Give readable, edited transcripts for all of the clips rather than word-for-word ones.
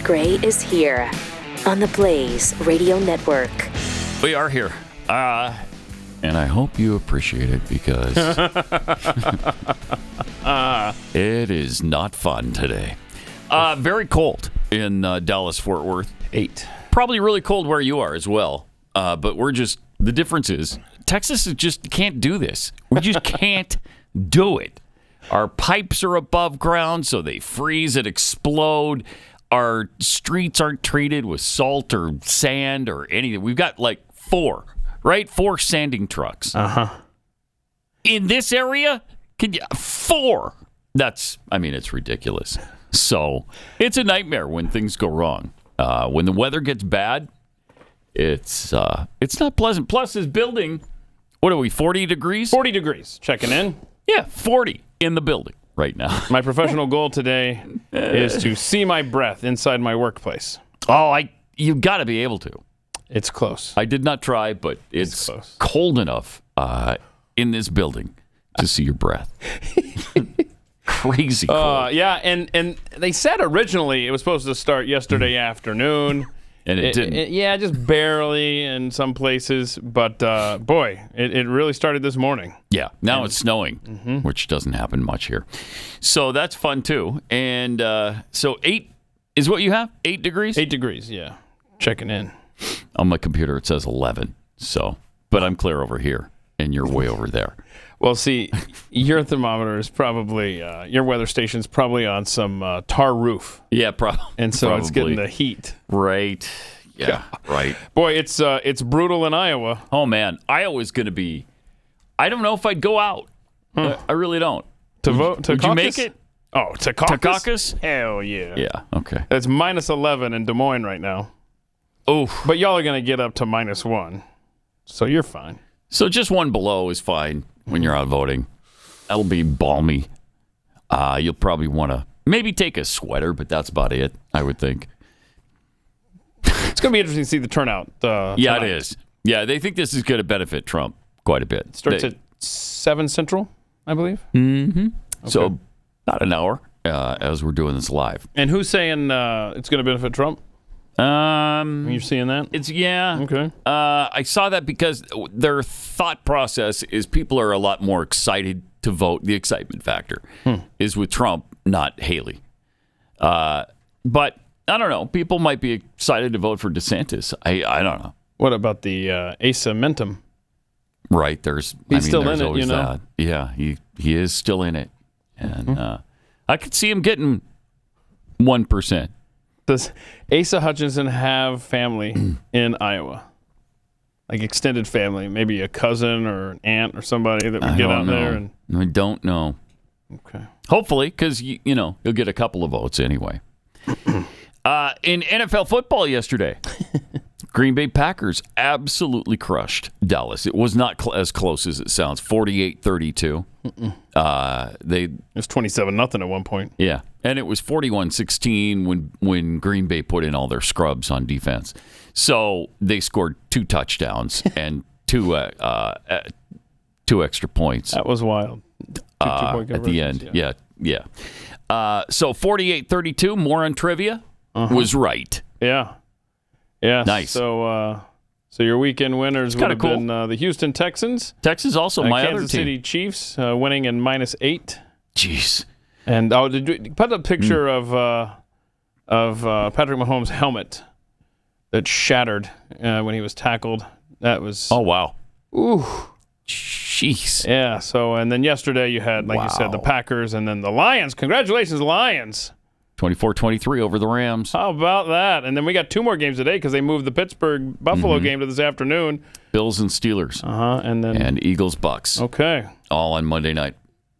Matt Gray is here on the Blaze Radio Network. We are here. And I hope you appreciate it because it is not fun today. Very cold in Dallas-Fort Worth. 8. Probably really cold where you are as well. But the difference is Texas just can't do this. We just can't do it. Our pipes are above ground, so they freeze and explode. Our streets aren't treated with salt or sand or anything. We've got like 4 sanding trucks. In this area, 4. It's ridiculous. So it's a nightmare when things go wrong. When the weather gets bad, it's not pleasant. Plus, this building, what are we, 40 degrees? 40 degrees. Checking in. Yeah, 40 in the building right now. My professional goal today is to see my breath inside my workplace. Oh, you've got to be able to. It's close. I did not try, but it's close. Cold enough in this building to see your breath. Crazy cold. Yeah, and they said originally it was supposed to start yesterday afternoon. And it didn't. Yeah, just barely in some places. But, boy, it really started this morning. Yeah, now it's snowing, which doesn't happen much here. So that's fun, too. And so 8 is what you have? 8 degrees? 8 degrees, yeah. Checking in. On my computer, it says 11. But I'm clear over here, and you're way over there. Well, see, your thermometer is probably, your weather station's probably on some tar roof. Yeah, probably. And so it's getting the heat. Right. Yeah, right. Boy, it's brutal in Iowa. Oh, man. Iowa's going to be, I don't know if I'd go out. I really don't. To vote? To Would caucus? you make it? Oh, to caucus? To caucus? Hell yeah. Yeah, okay. It's minus 11 in Des Moines right now. Oof. But y'all are going to get up to minus 1. So you're fine. So just 1 below is fine when you're out voting. That'll be balmy. You'll probably want to maybe take a sweater, but that's about it, I would think. It's going to be interesting to see the turnout. Yeah, tonight. it is. Yeah, they think this is going to benefit Trump quite a bit. It starts at 7 Central, I believe. Mm-hmm. Okay. So about an hour as we're doing this live. And who's saying it's going to benefit Trump? You're seeing that? Okay. I saw that because their thought process is people are a lot more excited to vote. The excitement factor is with Trump, not Haley. But I don't know. People might be excited to vote for DeSantis. I don't know. What about the Asa Mentum? Right. He's still in it, you know. That. Yeah, he is still in it, and I could see him getting 1%. Does Asa Hutchinson have family in Iowa? Like extended family, maybe a cousin or an aunt or somebody that would get out there? And I don't know. Okay. Hopefully, because you'll get a couple of votes anyway. In NFL football yesterday, Green Bay Packers absolutely crushed Dallas. It was not as close as it sounds. 48-32. It was 27-0 at one point. Yeah, and it was 41-16 when Green Bay put in all their scrubs on defense. So they scored 2 touchdowns and 2 extra points. That was wild. At the end. Yeah. So 48-32, more on trivia, was right. Yeah. Yeah. Nice. So your weekend winners would have cool. been the Houston Texans. Texans also my Kansas other team. City Chiefs winning in -8. Jeez. And did you put a picture of Patrick Mahomes' helmet that shattered when he was tackled? That was. Oh wow. Ooh. Jeez. Yeah. So and then yesterday you had, like you said, the Packers and then the Lions. Congratulations, Lions. 24-23 over the Rams. How about that? And then we got 2 more games today because they moved the Pittsburgh-Buffalo game to this afternoon. Bills and Steelers. And Eagles-Bucks. Okay. All on Monday night.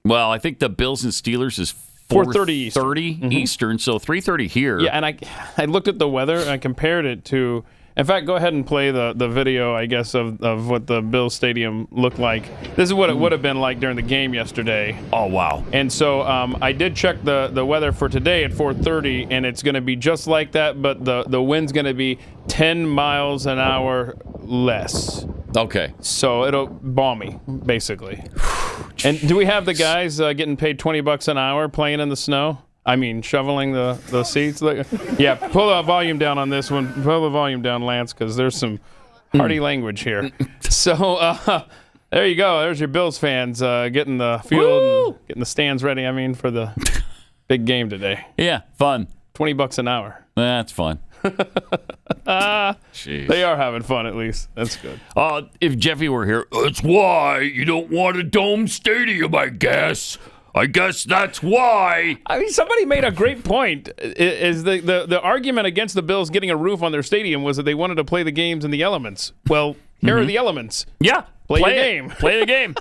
Well, I think the Bills and Steelers is 4:30 Eastern, so 3:30 here. Yeah, and I looked at the weather and I compared it to. In fact, go ahead and play the video, I guess, of what the Bills Stadium looked like. This is what it would have been like during the game yesterday. Oh, wow. And so I did check the weather for today at 4:30, and it's going to be just like that, but the wind's going to be 10 miles an hour less. Okay. So it'll balmy, basically. And do we have the guys getting paid $20 an hour playing in the snow? I mean, shoveling the seats. Yeah, pull the volume down on this one. Pull the volume down, Lance, because there's some hearty language here. So there you go. There's your Bills fans getting the field, getting the stands ready. I mean, for the big game today. Yeah, fun. $20 an hour. That's fun. They are having fun, at least. That's good. If Jeffy were here, that's why you don't want a dome stadium, I guess. I guess that's why. I mean, somebody made a great point. Is the argument against the Bills getting a roof on their stadium was that they wanted to play the games in the elements. Well, here are the elements. Yeah. Play the game. Play the game.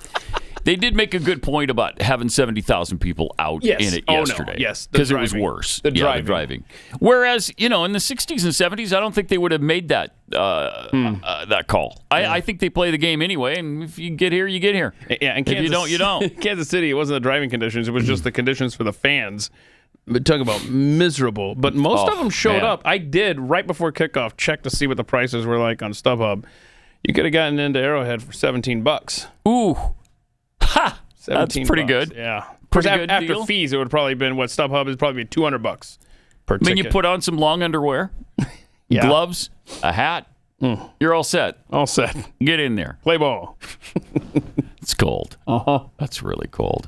They did make a good point about having 70,000 people out in it yesterday. No. Yes, because it was worse. The driving. Whereas, in the 60s and 70s, I don't think they would have made that that call. I think they play the game anyway, and if you get here, you get here. Yeah, and if you don't, you don't. Kansas City, it wasn't the driving conditions. It was just the conditions for the fans. But talk about miserable. But most of them showed up. I did, right before kickoff, check to see what the prices were like on StubHub. You could have gotten into Arrowhead for $17. Ooh. Ha! That's pretty $17. good. Yeah. Pretty good after deal. fees, it would probably been what StubHub is probably $200 per ticket. Then you put on some long underwear, gloves, a hat. You're all set. All set. Get in there. Play ball. It's cold. That's really cold.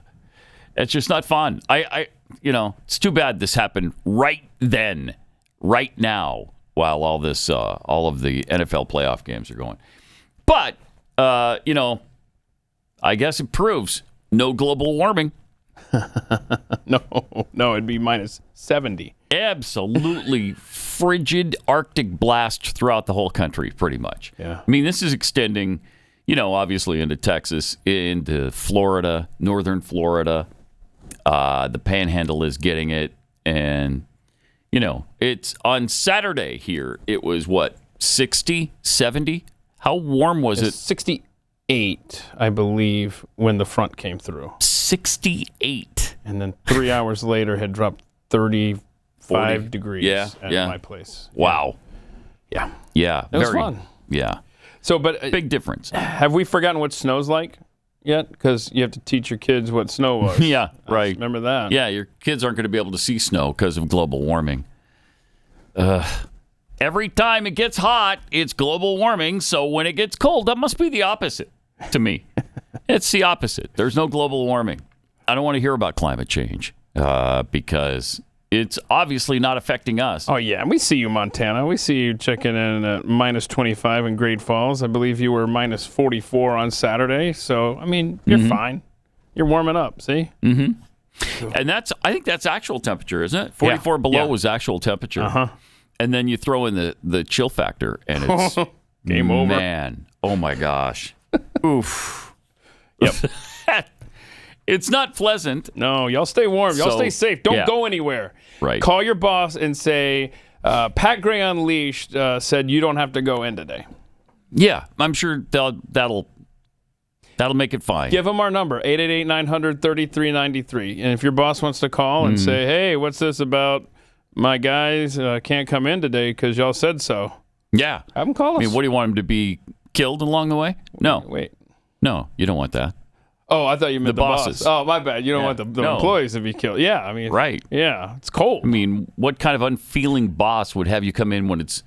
It's just not fun. It's too bad this happened right then, right now, while all this, all of the NFL playoff games are going. But, I guess it proves no global warming. No, it'd be minus 70. Absolutely frigid Arctic blast throughout the whole country, pretty much. Yeah. I mean, this is extending, obviously into Texas, into Florida, northern Florida. The Panhandle is getting it. And, it's on Saturday here. It was, 60, 70? How warm was it? 68, I believe, when the front came through. 68. And then 3 hours later had dropped 35 degrees at my place. Wow. Yeah. Yeah. It was fun. Yeah. So, but big difference. Have we forgotten what snow's like yet? Because you have to teach your kids what snow was. Yeah, right. Remember that. Yeah, your kids aren't going to be able to see snow because of global warming. Every time it gets hot, it's global warming. So when it gets cold, that must be the opposite to me. It's the opposite. There's no global warming. I don't want to hear about climate change because it's obviously not affecting us. Oh, yeah. And we see you, Montana. We see you checking in at minus 25 in Great Falls. I believe you were minus 44 on Saturday. So, I mean, you're fine. You're warming up, see? Mm-hmm. And I think that's actual temperature, isn't it? 44 below was actual temperature. Uh-huh. And then you throw in the chill factor, and it's game over. Man, oh my gosh. Oof. Yep. It's not pleasant. No, y'all stay warm. Y'all stay safe. Don't go anywhere. Right. Call your boss and say, Pat Gray Unleashed said you don't have to go in today. Yeah, I'm sure that'll make it fine. Give them our number, 888-900-3393. And if your boss wants to call and say, hey, what's this about my guys can't come in today because y'all said so. Yeah. Have them call us. I mean, what do you want them to be killed along the way? No. Wait. No, you don't want that. Oh, I thought you meant the bosses. boss. Oh, my bad. You don't want the employees to be killed. Yeah, I mean. Right. Yeah, it's cold. I mean, what kind of unfeeling boss would have you come in when it's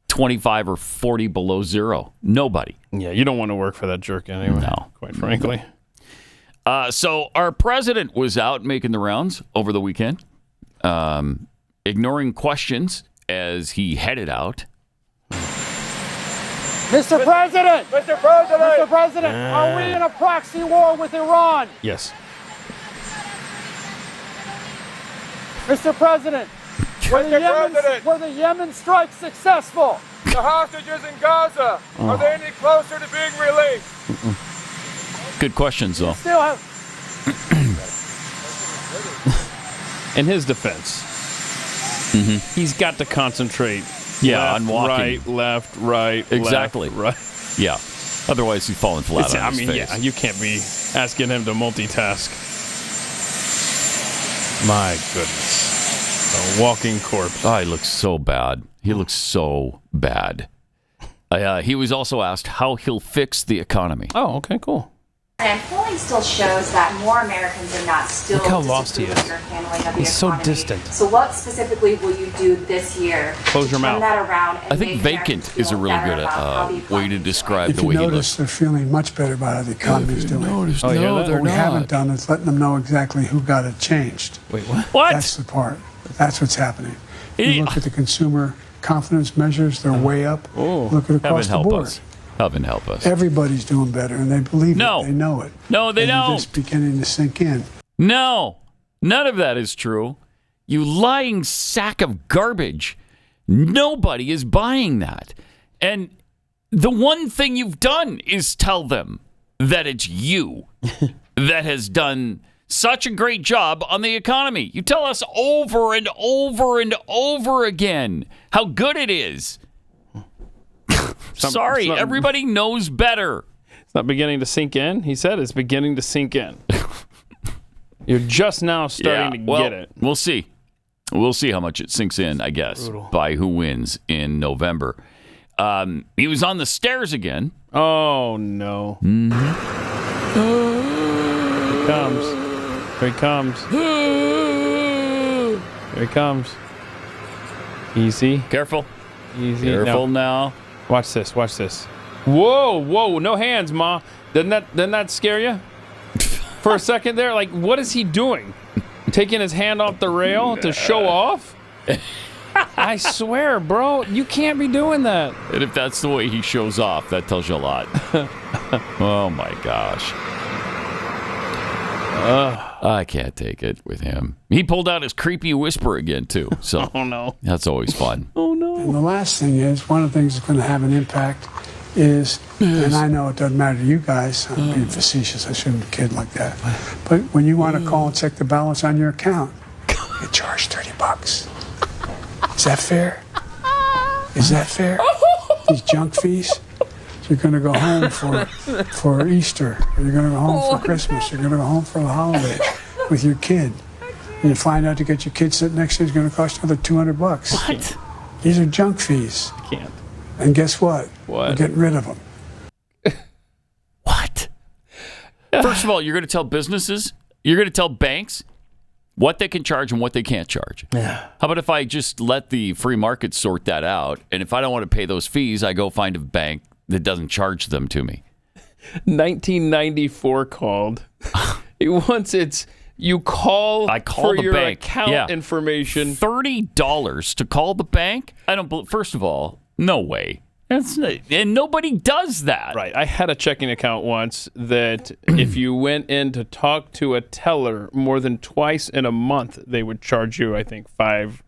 25 or 40 below zero? Nobody. Yeah, you don't want to work for that jerk anyway. No. Quite frankly. So our president was out making the rounds over the weekend, ignoring questions as he headed out. Mr. President! Mr. President! Mr. President, are we in a proxy war with Iran? Yes. Mr. President, were the Yemen strikes successful? The hostages in Gaza, are they any closer to being released? Good questions, though. Still have... In his defense, he's got to concentrate. Yeah, on walking. Left, right, exactly. Right. Yeah. Otherwise, he's falling flat on his face. Yeah, you can't be asking him to multitask. My goodness. A walking corpse. Oh, he looks so bad. He looks so bad. He was also asked how he'll fix the economy. Oh, okay, cool. And polling still shows that more Americans are not still Look how lost he disapproving is. your handling of the He's so economy. distant. So what specifically will you do this year Close to your turn mouth. that around and I think make Americans vacant is a feel really better good about how the way economy to is describe If the you way he notice, looks. they're feeling much better about how the economy is doing. Oh, yeah, What we haven't done is letting them know exactly who got it changed. Wait, what? What? That's the part. That's what's happening. He- You look at the consumer confidence measures, they're way up. Oh. Look at Heaven across the help board. us. Heaven help us. Everybody's doing better, and they believe No. it. They know it. No, they and don't. It's just beginning to sink in. No, none of that is true. You lying sack of garbage. Nobody is buying that. And the one thing you've done is tell them that it's you that has done such a great job on the economy. You tell us over and over and over again how good it is. Sorry, some- everybody knows better. It's not beginning to sink in. He said it's beginning to sink in. You're just now starting to well, get it. We'll see. We'll see how much it sinks in, I guess, by who wins in November. He was on the stairs again. Oh, no. Mm-hmm. Here he comes. Here he comes. Easy. Careful. Easy. Careful Now. now. Watch this. Watch this. Whoa. No hands, Ma. Didn't that scare you? For a second there? Like, what is he doing? Taking his hand off the rail to show off? I swear, bro, you can't be doing that. And if that's the way he shows off, that tells you a lot. Oh, my gosh. I can't take it with him. He pulled out his creepy whisper again, too. So Oh, no. that's always fun. Oh, no. And the last thing is, one of the things that's going to have an impact is, and I know it doesn't matter to you guys, I'm being facetious, I shouldn't be a kid like that, but when you want to call and check the balance on your account, you charge $30. Is that fair? Is that fair? These junk fees? You're going to go home for Easter, or you're going to go home for Christmas, you're going to go home for the holidays with your kid. And you find out to get your kid sitting next to you is going to cost another $200. What? These are junk fees. Can't. And guess what? What? We're getting rid of them. What? First of all, you're going to tell businesses, you're going to tell banks what they can charge and what they can't charge. Yeah. How about if I just let the free market sort that out? And if I don't want to pay those fees, I go find a bank that doesn't charge them to me. 1994 called. Once it's you call, I call for the your bank. account Yeah. information. $30 to call the bank? I don't. First of all, no way. That's not, and nobody does that. Right. I had a checking account once that if you went in to talk to a teller more than twice in a month, they would charge you, I think, $5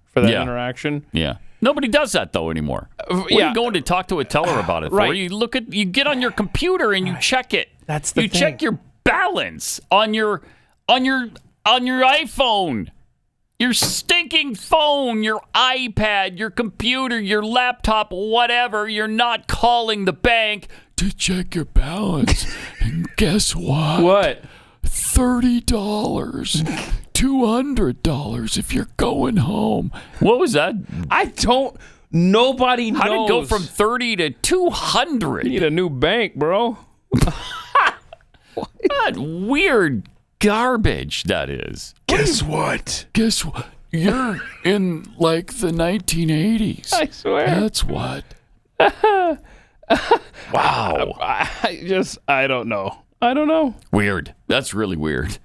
for that Yeah. interaction. Yeah. Nobody does that though anymore. What are yeah. you going to talk to a teller about it for? Right. You get on your computer and you check it. That's the you thing. check your balance on your iPhone. Your stinking phone, your iPad, your computer, your laptop, whatever. You're not calling the bank to check your balance. And guess what? What? $30, $200 if you're going home. What was that? I don't. Nobody knows. How did it go from 30 to 200? You need a new bank, bro. What weird garbage that is. Guess what? Guess what? You're in like the 1980s. I swear. That's what. Wow. I don't know. I don't know. Weird. That's really weird.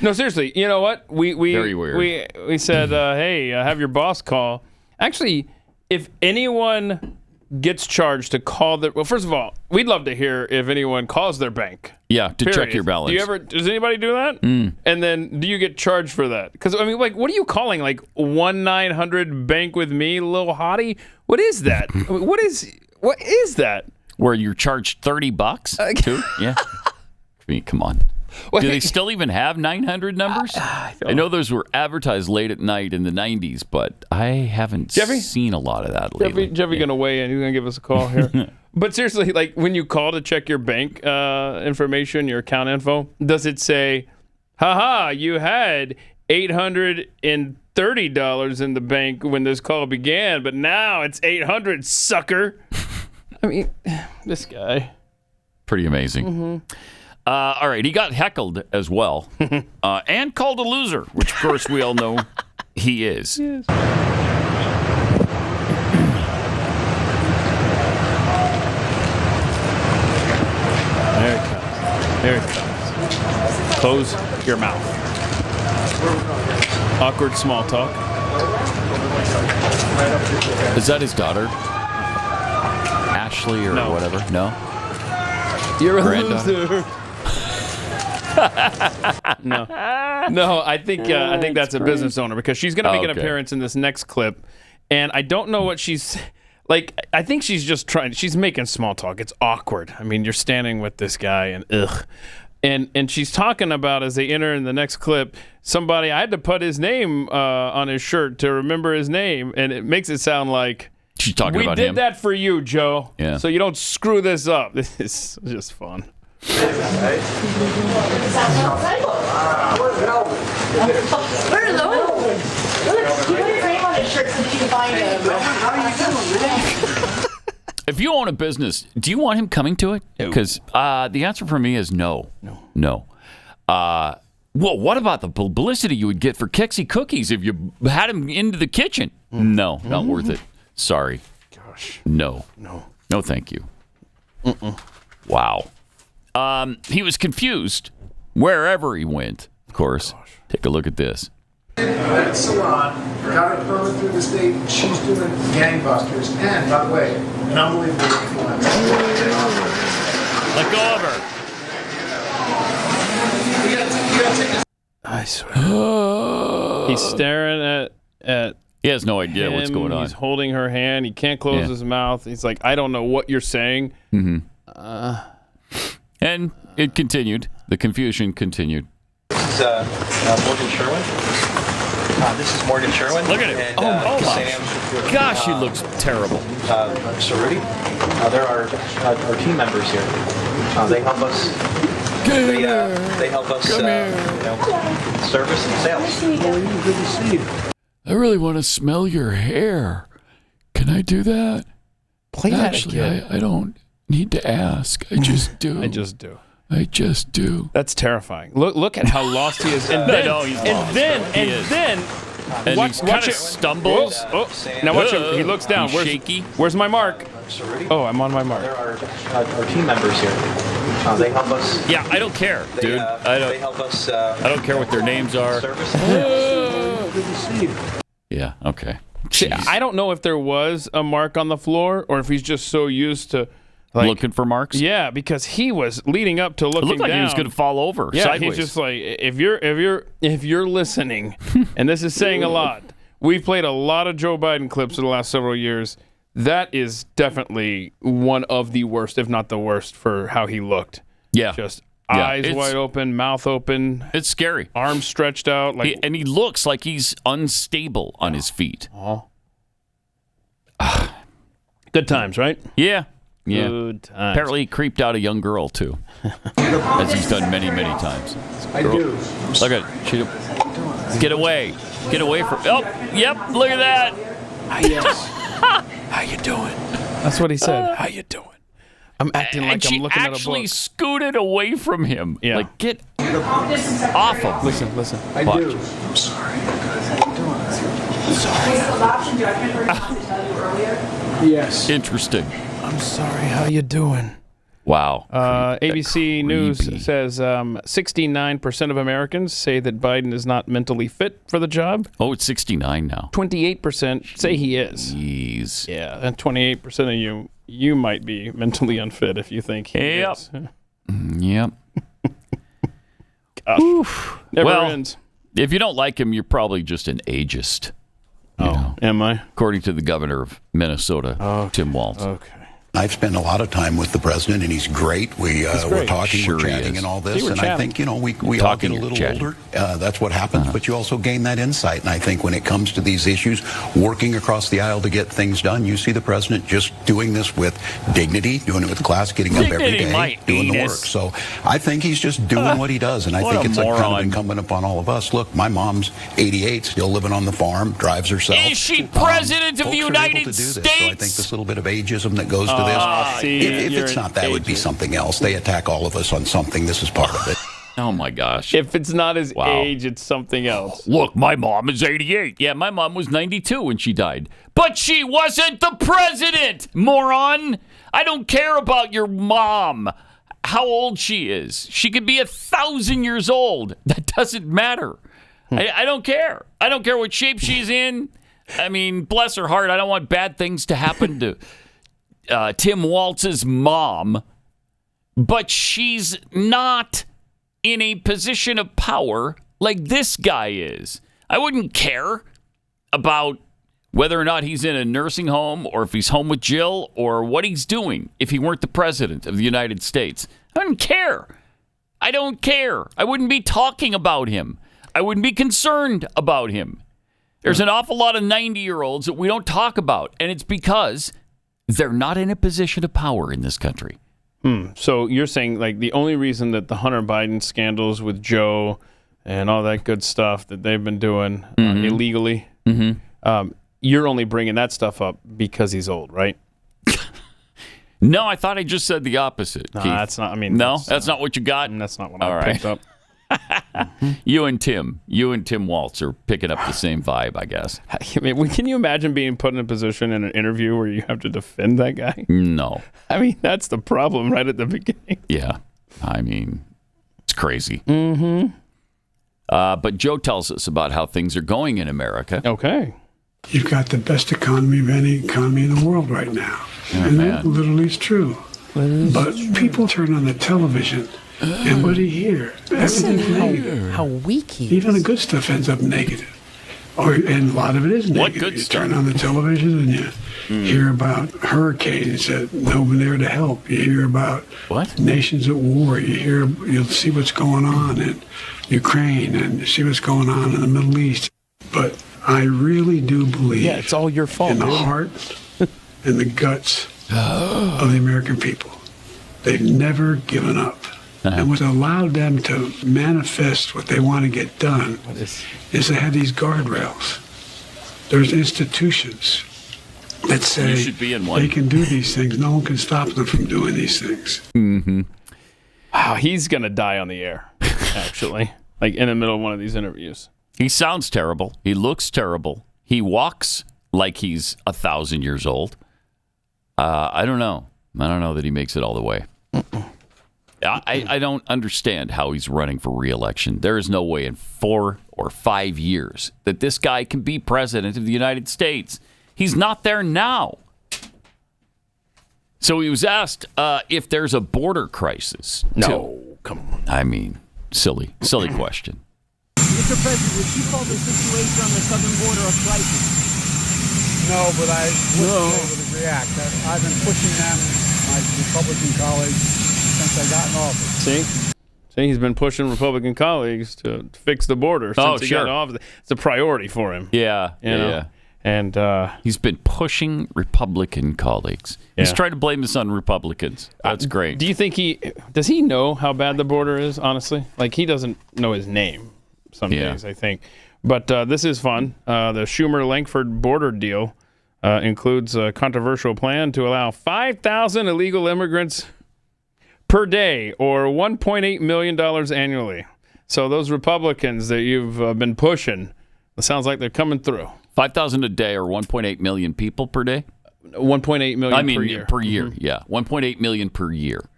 No, seriously. You know what? We Very weird. We said, hey, have your boss call. Actually, if anyone gets charged to call their, well, first of all, we'd love to hear if anyone calls their bank. Yeah, to check Period. your balance. Does anybody do that? And then do you get charged for that? Because, I mean, like, what are you calling? Like 1-900 bank with me, little hottie? What is that? I mean, what is that? Where you're charged $30 too? Yeah. I mean, come on. Wait. Do they still even have 900 numbers? I know those were advertised late at night in the 90s, but I haven't seen a lot of that lately. Jeffy going to weigh in. He's going to give us a call here. But seriously, like when you call to check your bank information, your account info, does it say, haha, you had $830 in the bank when this call began, but now it's $800, sucker. I mean, this guy. Pretty amazing. All right, he got heckled as well, and called a loser, which of course we all know he is. Yes. There it comes. Close your mouth. Awkward small talk. Is that his daughter? Ashley or No. whatever? No? You're a Granddaughter? loser. No, I think that's a business owner because she's going to make an Okay. appearance in this next clip, and I don't know what she's like. I think she's just trying. She's making small talk. It's awkward. I mean, you're standing with this guy, and ugh. And she's talking about, as they enter in the next clip, somebody, I had to put his name on his shirt to remember his name, and it makes it sound like She's talking we about did him. that for you, Joe. Yeah. So you don't screw this up. This is just fun. Where Lowe? He put his name on his shirt so that you can find him. If you own a business, do you want him coming to it? Because the answer for me is no. No. Well, what about the publicity you would get for Kexi Cookies if you had him into the kitchen? No, not worth it. Sorry. Gosh. No, thank you. Wow. He was confused wherever he went, of course. Take a look at this. That salon got a permit through the state. She's doing gangbusters. And, by the way, an unbelievable influence. Let go of her. I swear. He's staring at He has no idea him. what's going on. He's holding her hand. He can't close his mouth. He's like, I don't know what you're saying. And it continued. The confusion continued. This is Morgan Sherwin. This is Morgan Sherwin. Look at him. And, Oh my Sam, gosh, he looks terrible. Cerruti. There are our team members here. They help us. They help us. Service and sales. Good to see you. I really want to smell your hair. Can I do that? Play that Actually, again. I don't need to ask. I just do. I just do. I just do. That's terrifying. Look at how lost he is. And then, know he's and lost. then, He and is. then, And watch he kind it. of stumbles. Oh. Now watch him. He looks down. He's Where's, shaky. Where's my mark? Cerruti. Oh, I'm on my mark. There are our team members here. They help us. Yeah, I don't care, dude. They help us. I don't care what their names are. Service. Good to see you. Yeah, okay. See, Jeez. I don't know if there was a mark on the floor or if he's just so used to looking for marks? Yeah, because he was leading up to looking It looked like down. he was going to fall over Yeah, sideways. he's just like, if you're listening, and this is saying a lot. We've played a lot of Joe Biden clips in the last several years. That is definitely one of the worst, if not the worst, for how he looked. Yeah. Just Yeah, eyes it's- wide open, mouth open, It's scary. arms stretched out. Like And he looks like he's unstable on his feet. good times, right? Yeah. Yeah. Good times. Apparently he creeped out a young girl, too. As he's done many, many times. I do. Look at it. Get away. Get away from... Oh, yep. Look at that. Yes. How you doing? That's what he said. How you doing? I'm acting like And I'm she looking at a actually book. scooted away from him. Yeah. Like, get off him. Listen. I Watch. do. I'm sorry. How you doing? Yes. Interesting. I'm sorry. How you doing? Wow. ABC News creepy. says 69% of Americans say that Biden is not mentally fit for the job. Oh, it's 69 now. 28% say he is. Jeez. Yeah, and 28% of you might be mentally unfit if you think he Yep. is. Yep. Never Well, ends. If you don't like him, you're probably just an ageist. Am I? According to the governor of Minnesota, Tim Walz. Okay. I've spent a lot of time with the president, and he's great. We're talking, Sure we're he chatting, is. and all See, this. we're And chatting. I think, we all Talking, get a you're little chatting. older. That's what happens. But you also gain that insight. And I think when it comes to these issues, working across the aisle to get things done, you see the president just doing this with dignity, doing it with class, getting up every Dignity, my day, doing the work. anus. So I think he's just doing what he does. And I What think a it's like kind moron. of incumbent upon all of us. Look, my mom's 88, still living on the farm, drives herself. Is she president of the Folks are able United to do this. States? So I think this little bit of ageism that goes to to this. see, If it's not, that would be something else. They attack all of us on something. This is part of it. Oh, my gosh. If it's not his age, it's something else. Look, my mom is 88. Yeah, my mom was 92 when she died. But she wasn't the president, moron. I don't care about your mom, how old she is. She could be 1,000 years old. That doesn't matter. I don't care. I don't care what shape she's in. I mean, bless her heart. I don't want bad things to happen to Tim Walz's mom. But she's not in a position of power like this guy is. I wouldn't care about whether or not he's in a nursing home or if he's home with Jill or what he's doing if he weren't the president of the United States. I don't care. I don't care. I wouldn't be talking about him. I wouldn't be concerned about him. There's an awful lot of 90-year-olds that we don't talk about, and it's because they're not in a position of power in this country. So you're saying, like, the only reason that the Hunter Biden scandals with Joe and all that good stuff that they've been doing illegally, you're only bringing that stuff up because he's old, right? No, I thought I just said the opposite. No, Keith. that's not. I mean, no, that's not what you got. That's not what All I right. picked up. You and Tim Waltz are picking up the same vibe, I guess. I mean, can you imagine being put in a position in an interview where you have to defend that guy? No. I mean, that's the problem right at the beginning. Yeah. I mean, it's crazy. Mm-hmm. But Joe tells us about how things are going in America. Okay. You've got the best economy of any economy in the world right now. Oh, and man. that literally is true. But people turn on the television, and what do you hear? Everything's negative. How weak he is. Even the good stuff ends up negative. And a lot of it is negative. What good you stuff? turn on the television and you hear about hurricanes that nobody there to help. You hear about nations at war. You'll see what's going on in Ukraine and see what's going on in the Middle East. But I really do believe it's all your fault, in the dude. heart and the guts of the American people. They've never given up. And what's allowed them to manifest what they want to get done is they have these guardrails. There's institutions that say You should be in one. they can do these things. No one can stop them from doing these things. Mm-hmm. Wow, he's going to die on the air, actually, like in the middle of one of these interviews. He sounds terrible. He looks terrible. He walks like he's 1,000 years old. I don't know. I don't know that he makes it all the way. I don't understand how he's running for re-election. There is no way in 4 or 5 years that this guy can be president of the United States. He's not there now. So he was asked if there's a border crisis. Come on. I mean, silly question. Mr. President, would you call the situation on the southern border a crisis? No, but I wouldn't be able to react. I've been pushing them, my Republican colleagues, since I got in office. See, he's been pushing Republican colleagues to fix the border since he got in office. It's a priority for him. Yeah, You know? yeah. And he's been pushing Republican colleagues. He's Yeah. trying to blame this on Republicans. That's great. do you think does he know how bad the border is, honestly? Like, he doesn't know his name some days, I think. But this is fun. The Schumer-Lankford border deal includes a controversial plan to allow 5,000 illegal immigrants per day, or $1.8 million annually. So those Republicans that you've been pushing, it sounds like they're coming through. 5,000 a day, or 1.8 million people per day? 1.8 million I mean, per year. Mm-hmm. Yeah. 1.8 million per year.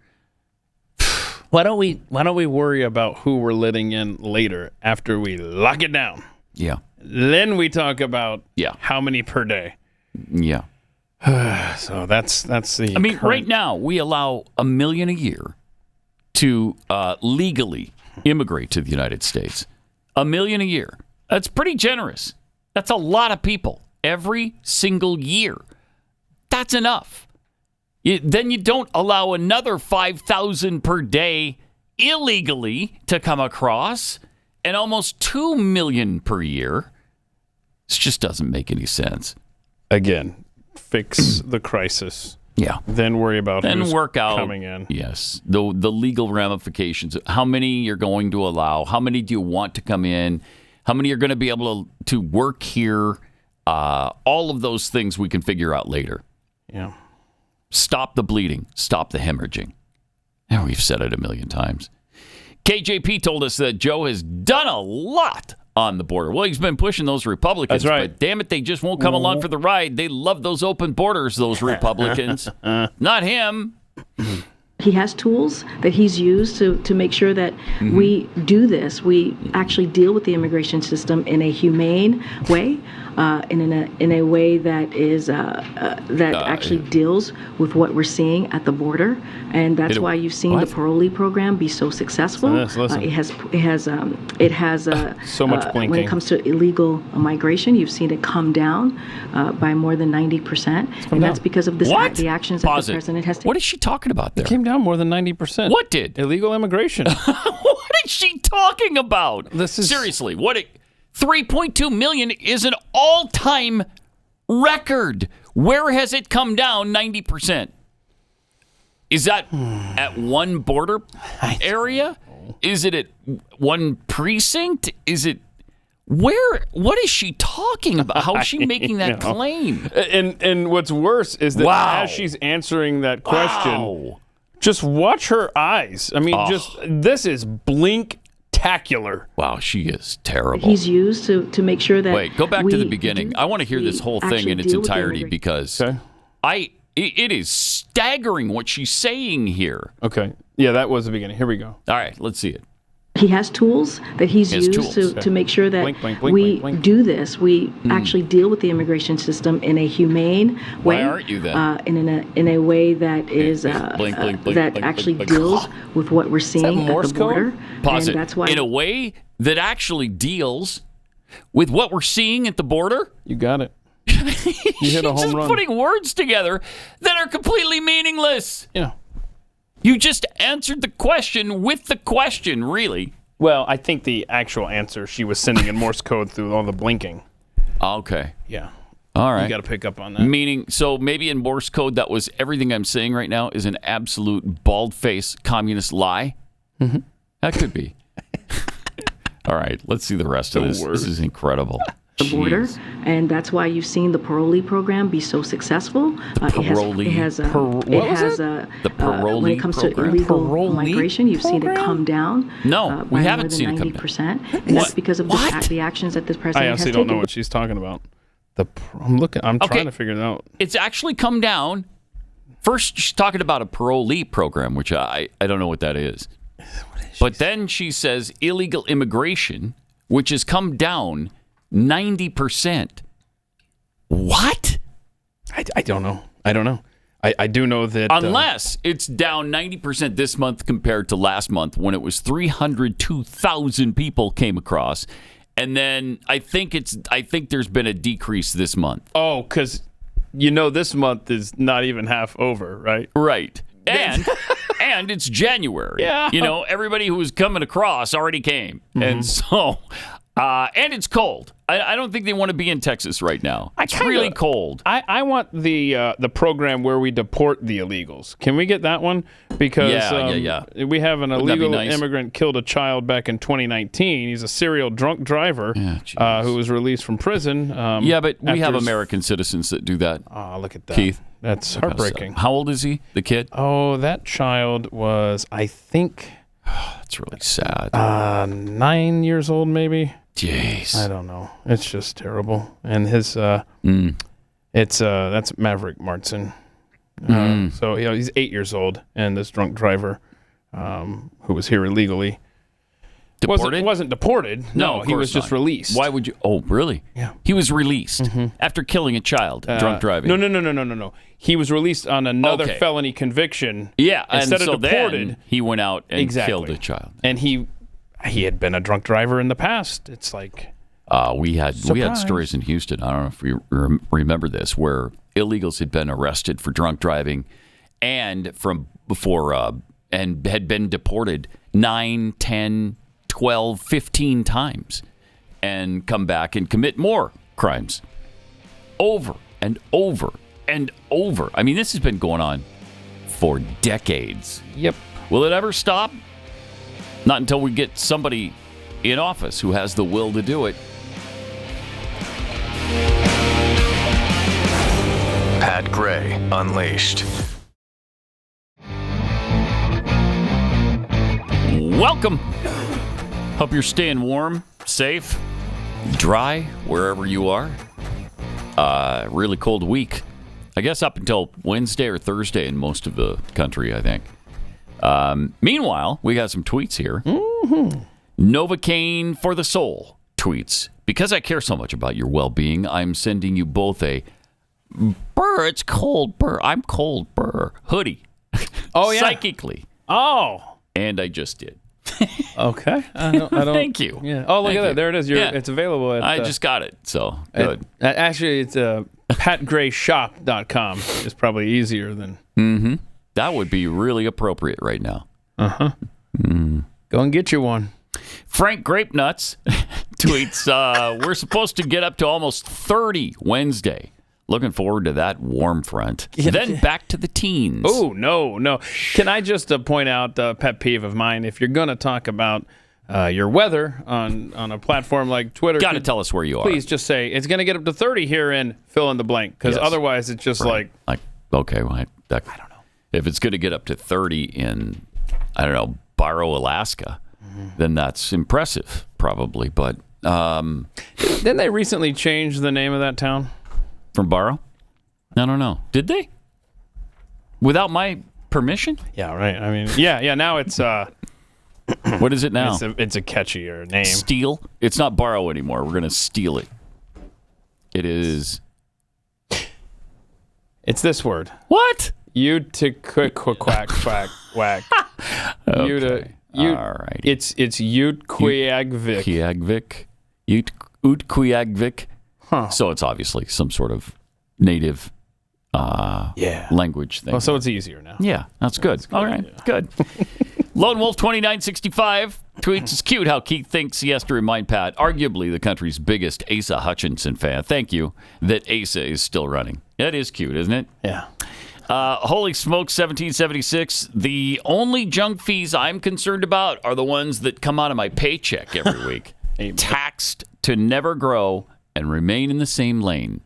Why don't we worry about who we're letting in later after we lock it down? Yeah. Then we talk about how many per day. Yeah. So that's the. I mean, current- right now, we allow 1 million a year to legally immigrate to the United States. 1 million a year. That's pretty generous. That's a lot of people every single year. That's enough. Then you don't allow another 5,000 per day illegally to come across, and almost 2 million per year. This just doesn't make any sense. Again, fix the crisis. Yeah. Then worry about Then who's work out coming in. Yes, the legal ramifications. How many you're going to allow? How many do you want to come in? How many are going to be able to work here? All of those things we can figure out later. Yeah. Stop the bleeding. Stop the hemorrhaging. And we've said it a million times. KJP told us that Joe has done a lot on the border. Well, he's been pushing those Republicans. That's right. But damn it, they just won't come along for the ride. They love those open borders, those Republicans. Not him. He has tools that he's used to make sure that we do this. We actually deal with the immigration system in a humane way, in a way that is actually deals with what we're seeing at the border, and that's why you've seen the parolee program be so successful. It has so much blinking. When it comes to illegal migration, you've seen it come down by more than 90%, and that's because of the actions that the president has taken. What is she talking about there? It came down more than 90%. What did? Illegal immigration. What is she talking about? Seriously, 3.2 million is an all-time record. Where has it come down 90%? Is that at one border area? Is it at one precinct? Is it where? What is she talking about? How is she making that claim? And what's worse is that as she's answering that question, just watch her eyes. I mean, this is blink-tacular. Wow, she is terrible. He's used to make sure that. Wait, go back to the beginning. I want to hear this whole thing in its entirety because it is staggering what she's saying here. Okay. Yeah, that was the beginning. Here we go. All right, let's see it. He has tools that he's used to make sure that we do this. We actually deal with the immigration system in a humane way. Why aren't you then? In a way that is that actually deals with what we're seeing at the border. Pause it. That's why in a way that actually deals with what we're seeing at the border. You got it. You hit a home just run. Putting words together that are completely meaningless. Yeah. You just answered the question with the question, really. Well, I think the actual answer she was sending in Morse code through all the blinking. Okay. Yeah. All right. You got to pick up on that. Meaning, so maybe in Morse code, that was everything I'm saying right now is an absolute bald-faced communist lie? Mm-hmm. That could be. All right. Let's see the rest of this. This is incredible. The border, and that's why you've seen the parolee program be so successful. The parolee. The parolee when it comes to illegal migration, you've seen it come down. No, we haven't seen it come down. And that's because of the actions that this president has taken. I honestly don't know what she's talking about. I'm trying to figure it out. It's actually come down. First, she's talking about a parolee program, which I don't know what that is. But then she says illegal immigration, which has come down 90%. What? I don't know. I do know that... Unless it's down 90% this month compared to last month when it was 302,000 people came across. And then I think there's been a decrease this month. Oh, because this month is not even half over, right? Right. And it's January. Yeah. Everybody who was coming across already came. Mm-hmm. And so... and it's cold. I don't think they want to be in Texas right now. It's really cold. I want the program where we deport the illegals. Can we get that one? Because we have an illegal immigrant killed a child back in 2019. He's a serial drunk driver who was released from prison. But we have American citizens that do that. Oh, look at that. Keith. That's heartbreaking. How old is he, the kid? Oh, that child was, I think... That's really sad. 9 years old, maybe. Jeez. I don't know. It's just terrible. And his, that's Maverick Martin. So he's 8 years old, and this drunk driver, who was here illegally, wasn't deported. No, he was just released. Why would you? Oh, really? Yeah. He was released after killing a child, drunk driving. No. He was released on another felony conviction. Yeah, instead of deported, then he went out and killed a child. And he had been a drunk driver in the past. It's like we had stories in Houston. I don't know if you remember this, where illegals had been arrested for drunk driving, and and had been deported 9, 10, 12, 15 times, and come back and commit more crimes over and over and over. I mean, this has been going on for decades. Yep. Will it ever stop? Not until we get somebody in office who has the will to do it. Pat Gray Unleashed. welcome. Hope you're staying warm, safe, dry, wherever you are. Really cold week. I guess up until Wednesday or Thursday in most of the country, I think. Meanwhile, we got some tweets here. Novocaine for the soul tweets. Because I care so much about your well-being, I'm sending you both a Burr, it's cold, Burr. I'm cold, Burr. Hoodie. Oh, yeah. Psychically. Oh. And I just did. Okay. I don't. Thank you. Yeah. Oh, look at that. There it is. Yeah. It's available at... I just got it, so good. Actually, it's patgrayshop.com. It's probably easier than... Mm-hmm. That would be really appropriate right now. Uh-huh. Go and get you one. Frank Grape Nuts tweets, we're supposed to get up to almost 30 Wednesday. Looking forward to that warm front. Then back to the teens. Oh, no. Can I just point out a pet peeve of mine? If you're going to talk about your weather on a platform like Twitter... Got to tell us where you are. Please just say, it's going to get up to 30 here in fill in the blank. Because otherwise it's just okay, well, I don't know. If it's going to get up to 30 in, I don't know, Barrow, Alaska, then that's impressive, probably. But didn't they recently change the name of that town? From Barrow? I don't know. Did they? Without my permission? Yeah, right. I mean, yeah. Now it's... what is it now? It's a catchier name. Steal? It's not Barrow anymore. We're going to steal it. It is... It's this word. What? Quack, whack. Okay. All right. It's Utqiagvik. Utqiagvik. Huh. So it's obviously some sort of native language thing. Well, so it's easier now. Yeah, that's good. That's good. All right, good. Lone Wolf 2965 tweets, it's cute how Keith thinks he has to remind Pat, arguably the country's biggest Asa Hutchinson fan, thank you, that Asa is still running. That is cute, isn't it? Yeah. Holy smokes, 1776. The only junk fees I'm concerned about are the ones that come out of my paycheck every week. Taxed to never grow and remain in the same lane.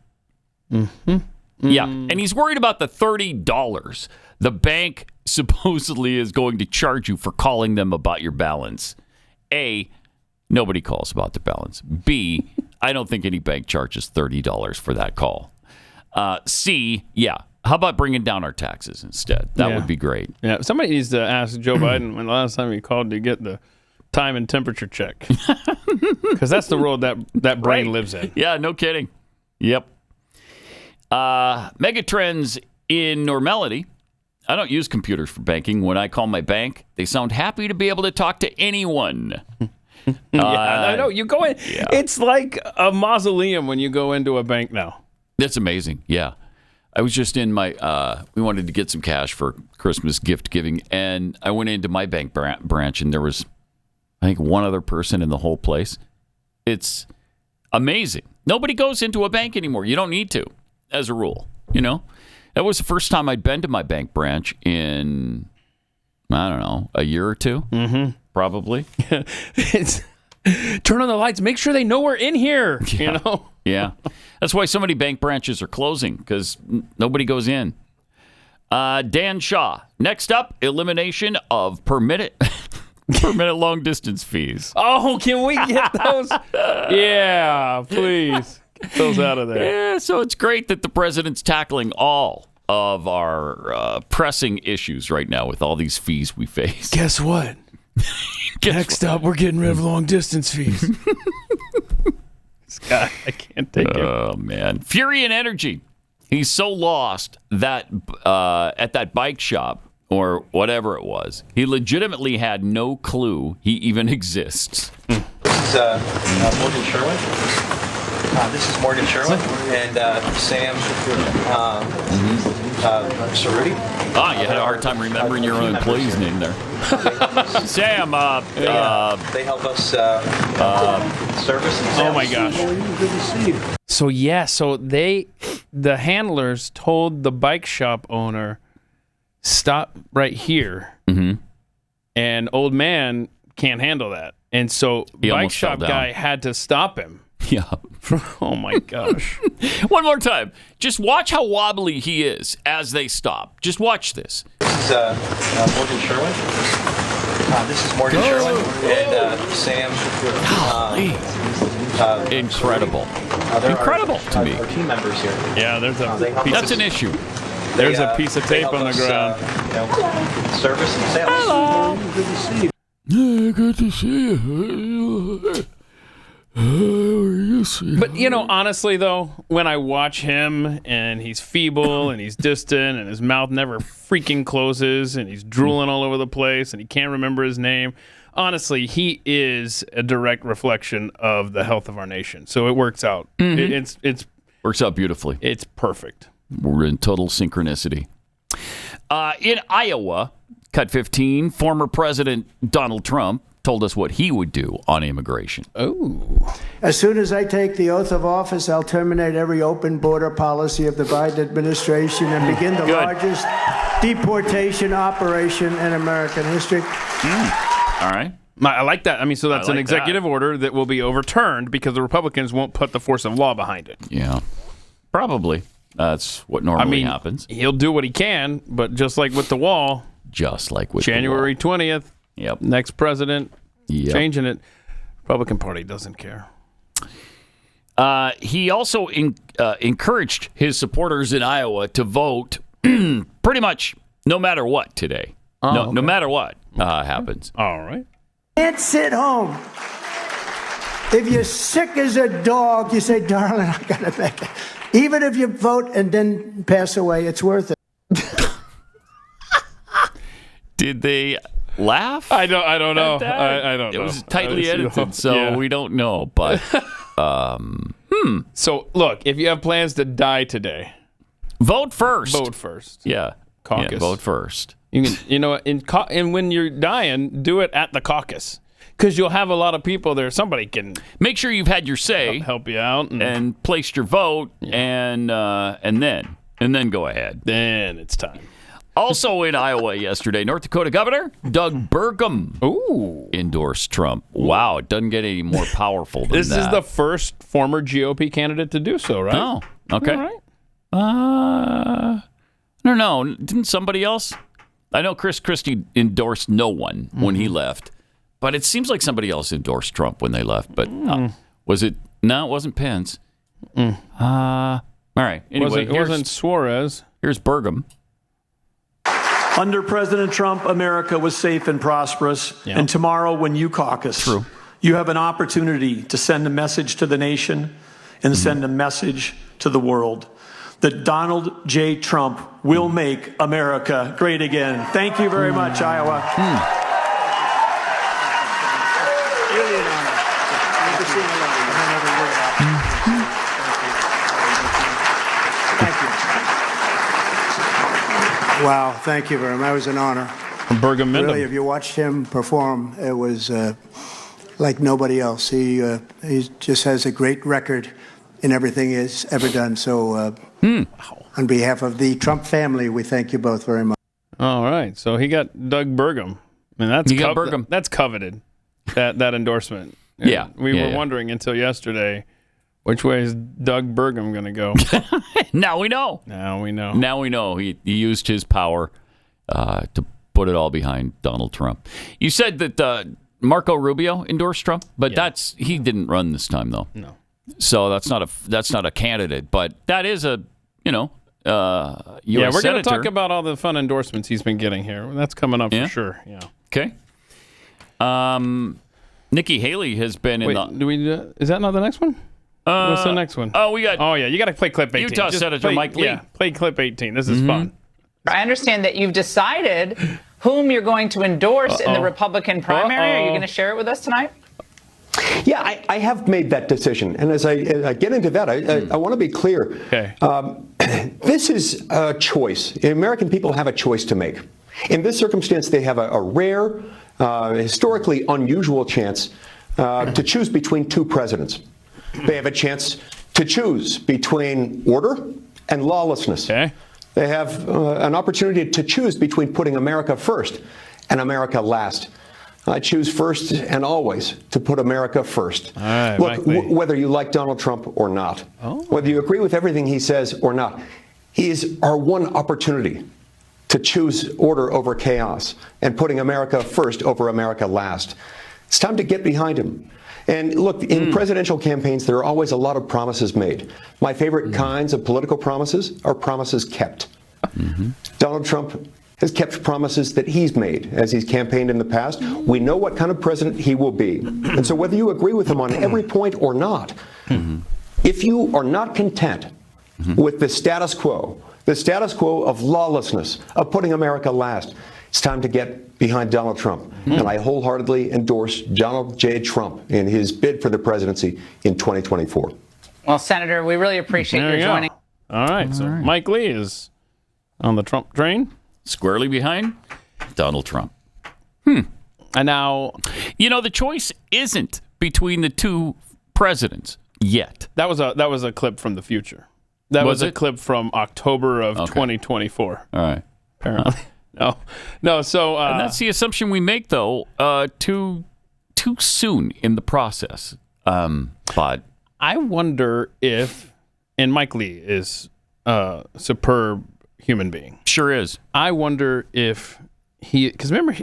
Mm-hmm. Yeah, and he's worried about the $30 the bank supposedly is going to charge you for calling them about your balance. A, nobody calls about their balance. B, I don't think any bank charges $30 for that call. C, yeah, how about bringing down our taxes instead? That would be great. Yeah, somebody needs to ask Joe Biden when the last time he called to get the time and temperature check. Because that's the world that brain lives in. Yeah, no kidding. Yep. Megatrends in normality. I don't use computers for banking. When I call my bank, they sound happy to be able to talk to anyone. I know. You go in. Yeah. It's like a mausoleum when you go into a bank now. That's amazing. Yeah. I was just in my, we wanted to get some cash for Christmas gift giving, and I went into my bank branch, and there was, I think, one other person in the whole place. It's amazing. Nobody goes into a bank anymore. You don't need to, as a rule. You know, that was the first time I'd been to my bank branch in, I don't know, a year or two, probably. It's turn on the lights. Make sure they know we're in here. Yeah. You know. Yeah, that's why so many bank branches are closing, because nobody goes in. Dan Shaw. Next up, elimination of permitted long distance fees. Oh, can we get those? Yeah, please. Get those out of there. Yeah, so it's great that the president's tackling all of our pressing issues right now with all these fees we face. Guess what? Next up, we're getting rid of long distance fees. God, I can't take it. Oh, man. Fury and energy. He's so lost that at that bike shop or whatever it was, he legitimately had no clue he even exists. This is Morgan Sherwin. This is Morgan Sherwin and Sam Cerruti. Ah, you had a hard time remembering your own employee's name there. Sam, they help us service. Oh my gosh. So the handlers told the bike shop owner, stop right here. And old man can't handle that. And so bike shop guy had to stop him. Yeah. Oh my gosh. One more time. Just watch how wobbly he is as they stop. Just watch this. This is Morgan Sherwin. This is Morgan Sherwin and Sam. Incredible. Incredible to me. Our team members here. Yeah, there's a that's an issue. There's a piece of tape on the ground. Service and sales. Hello. Good to see you. Yeah, good to see you. But, honestly, though, when I watch him and he's feeble and he's distant and his mouth never freaking closes and he's drooling all over the place and he can't remember his name, honestly, he is a direct reflection of the health of our nation. So it works out. Mm-hmm. It's works out beautifully. It's perfect. We're in total synchronicity. In Iowa, Cut 15, former President Donald Trump told us what he would do on immigration. Oh. As soon as I take the oath of office, I'll terminate every open border policy of the Biden administration and begin the largest deportation operation in American history. All right. I like that. I mean, so that's I an like executive order that will be overturned because the Republicans won't put the force of law behind it. Yeah. Probably. That's what normally happens. He'll do what he can, but just like with the wall. Just like with January the wall. 20th. Yep. Next president changing it. Republican Party doesn't care. He also encouraged his supporters in Iowa to vote pretty much no matter what today. No matter what happens. All right. Can't sit home. If you're sick as a dog, you say, darling, I got to make it. Even if you vote and then pass away, it's worth it. Did they laugh? I don't know. I don't know. It was tightly edited, so we don't know. But So look, if you have plans to die today, vote first. Vote first. Yeah, caucus. Yeah, vote first. You can, and when you're dying, do it at the caucus because you'll have a lot of people there. Somebody can make sure you've had your say, help you out, and placed your vote, and then go ahead. Then it's time. Also in Iowa yesterday, North Dakota Governor Doug Burgum endorsed Trump. Wow, it doesn't get any more powerful than this that. This is the first former GOP candidate to do so, right? Oh, okay. All right. I don't know. Didn't somebody else? I know Chris Christie endorsed no one when he left, but it seems like somebody else endorsed Trump when they left. But was it? No, it wasn't Pence. All right. Anyway, it wasn't Suarez. Here's Burgum. Under President Trump, America was safe and prosperous. Yeah. And tomorrow, when you caucus, you have an opportunity to send a message to the nation and send a message to the world that Donald J. Trump will make America great again. Thank you very much, Iowa. Really an honor. Good to see you. Wow, thank you very much. That was an honor. Burgum Really, if you watched him perform, it was like nobody else. He just has a great record in everything he's ever done. So on behalf of the Trump family, we thank you both very much. All right. So he got Doug Burgum. And that's coveted, that endorsement. And yeah. We were wondering until yesterday, which way is Doug Burgum going to go? Now we know. Now we know. Now we know. He used his power to put it all behind Donald Trump. You said that Marco Rubio endorsed Trump, but he didn't run this time though. No. So that's not a candidate, but that is a US we're going to senator. talk about all the fun endorsements he's been getting here. That's coming up for sure. Yeah. Okay. Nikki Haley has been in the. Is that not the next one? What's the next one? Oh, we got. Oh, yeah. You got to play clip 18. Utah Senator Mike Lee. Yeah, play clip 18. This is fun. I understand that you've decided whom you're going to endorse in the Republican primary. Are you going to share it with us tonight? Yeah, I have made that decision. And as I get into that, I want to be clear. Okay. This is a choice. American people have a choice to make. In this circumstance, they have a rare, historically unusual chance to choose between two presidents. They have a chance to choose between order and lawlessness. Okay. They have an opportunity to choose between putting America first and America last. I choose first and always to put America first. Right, look, whether you like Donald Trump or not, whether you agree with everything he says or not, he is our one opportunity to choose order over chaos and putting America first over America last. It's time to get behind him. And look, in presidential campaigns, there are always a lot of promises made. My favorite kinds of political promises are promises kept. Donald Trump has kept promises that he's made as he's campaigned in the past. We know what kind of president he will be. And so whether you agree with him on every point or not, if you are not content with the status quo of lawlessness, of putting America last, it's time to get behind Donald Trump. And I wholeheartedly endorse Donald J. Trump in his bid for the presidency in 2024. Well, Senator, we really appreciate your joining. All right. So Mike Lee is on the Trump train. Squarely behind Donald Trump. And now, the choice isn't between the two presidents yet. That was a clip from the future. That was a clip from October of 2024. All right. Apparently. No. So and that's the assumption we make, though, too soon in the process. But I wonder if, and Mike Lee is a superb human being. Sure is. I wonder if because remember,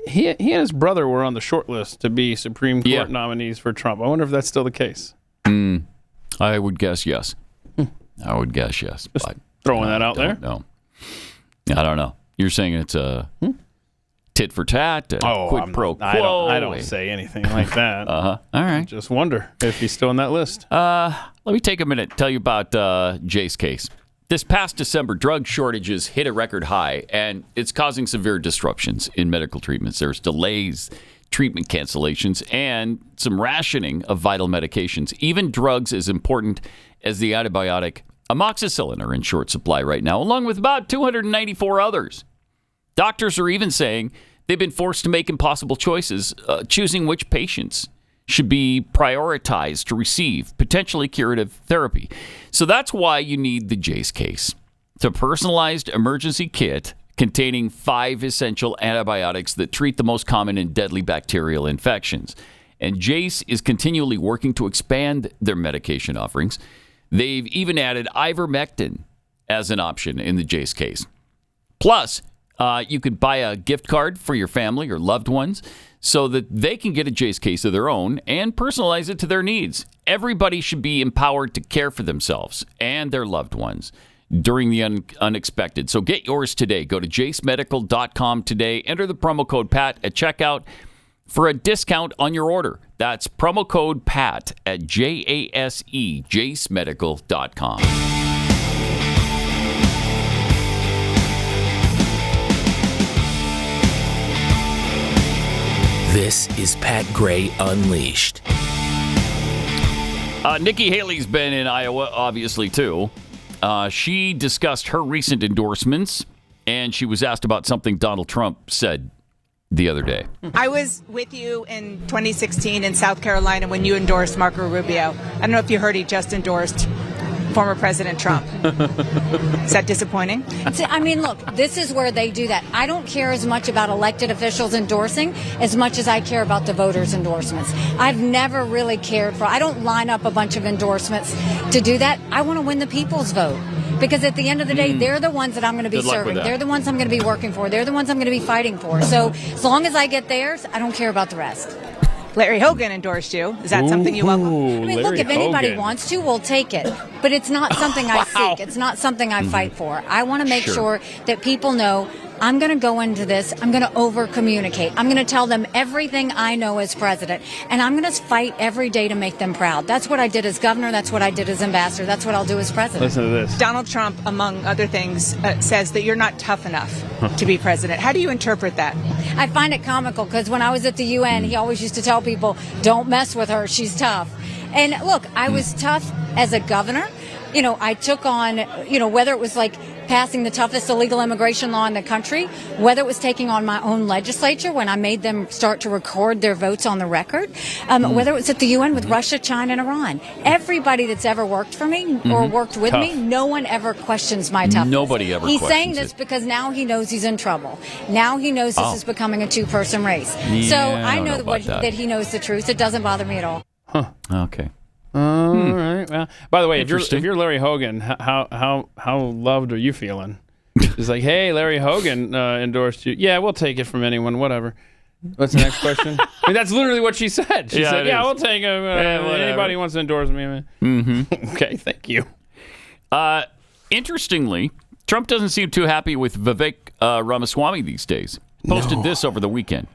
he and his brother were on the short list to be Supreme Court nominees for Trump. I wonder if that's still the case. I would guess yes. I would guess yes. Just throwing that out there. No, I don't know. You're saying it's a tit for tat, quid pro quo. I don't say anything like that. All right. I just wonder if he's still on that list. Let me take a minute to tell you about Jace Case. This past December, drug shortages hit a record high, and it's causing severe disruptions in medical treatments. There's delays, treatment cancellations, and some rationing of vital medications. Even drugs as important as the antibiotic amoxicillin are in short supply right now, along with about 294 others. Doctors are even saying they've been forced to make impossible choices, choosing which patients should be prioritized to receive potentially curative therapy. So that's why you need the Jace Case. It's a personalized emergency kit containing 5 essential antibiotics that treat the most common and deadly bacterial infections. And Jace is continually working to expand their medication offerings. They've even added ivermectin as an option in the Jace Case. Plus, you could buy a gift card for your family or loved ones so that they can get a Jace Case of their own and personalize it to their needs. Everybody should be empowered to care for themselves and their loved ones during the unexpected. So get yours today. Go to jacemedical.com today. Enter the promo code PAT at checkout for a discount on your order. That's promo code PAT at jacemedical.com. This is Pat Gray Unleashed. Nikki Haley's been in Iowa, obviously, too. She discussed her recent endorsements, and she was asked about something Donald Trump said the other day. I was with you in 2016 in South Carolina when you endorsed Marco Rubio. I don't know if you heard he just endorsed former President Trump. Is that disappointing? I mean, look, this is where they do that. I don't care as much about elected officials endorsing as much as I care about the voters' endorsements. I've never really cared for, I don't line up a bunch of endorsements to do that. I want to win the people's vote. Because at the end of the day, they're the ones that I'm going to be serving. They're the ones I'm going to be working for. They're the ones I'm going to be fighting for. So as long as I get theirs, I don't care about the rest. Larry Hogan endorsed you. Is that something you welcome? I mean, look, if anybody wants to, we'll take it. But it's not something I seek. It's not something I fight for. I want to make sure that people know I'm going to go into this. I'm going to over-communicate. I'm going to tell them everything I know as president. And I'm going to fight every day to make them proud. That's what I did as governor. That's what I did as ambassador. That's what I'll do as president. Listen to this. Donald Trump, among other things, says that you're not tough enough to be president. How do you interpret that? I find it comical because when I was at the UN, he always used to tell people, don't mess with her. She's tough. And look, I was tough as a governor. You know, I took on, whether it was like passing the toughest illegal immigration law in the country, whether it was taking on my own legislature when I made them start to record their votes on the record, whether it was at the UN with Russia, China, and Iran. Everybody that's ever worked for me or worked with me, no one ever questions my toughness. Nobody ever He's questions saying this it. because now he knows he's in trouble. Now he knows this is becoming a two-person race. Yeah, so I I don't know know about that he knows the truth. It doesn't bother me at all. Okay. All right. Well, by the way, if you're Larry Hogan, how loved are you feeling? She's like, hey, Larry Hogan endorsed you. Yeah, we'll take it from anyone, whatever. What's the next question? I mean, that's literally what she said. She said, we'll take him. Anybody who wants to endorse me. Mm-hmm. Okay, thank you. Interestingly, Trump doesn't seem too happy with Vivek Ramaswamy these days. Posted this over the weekend.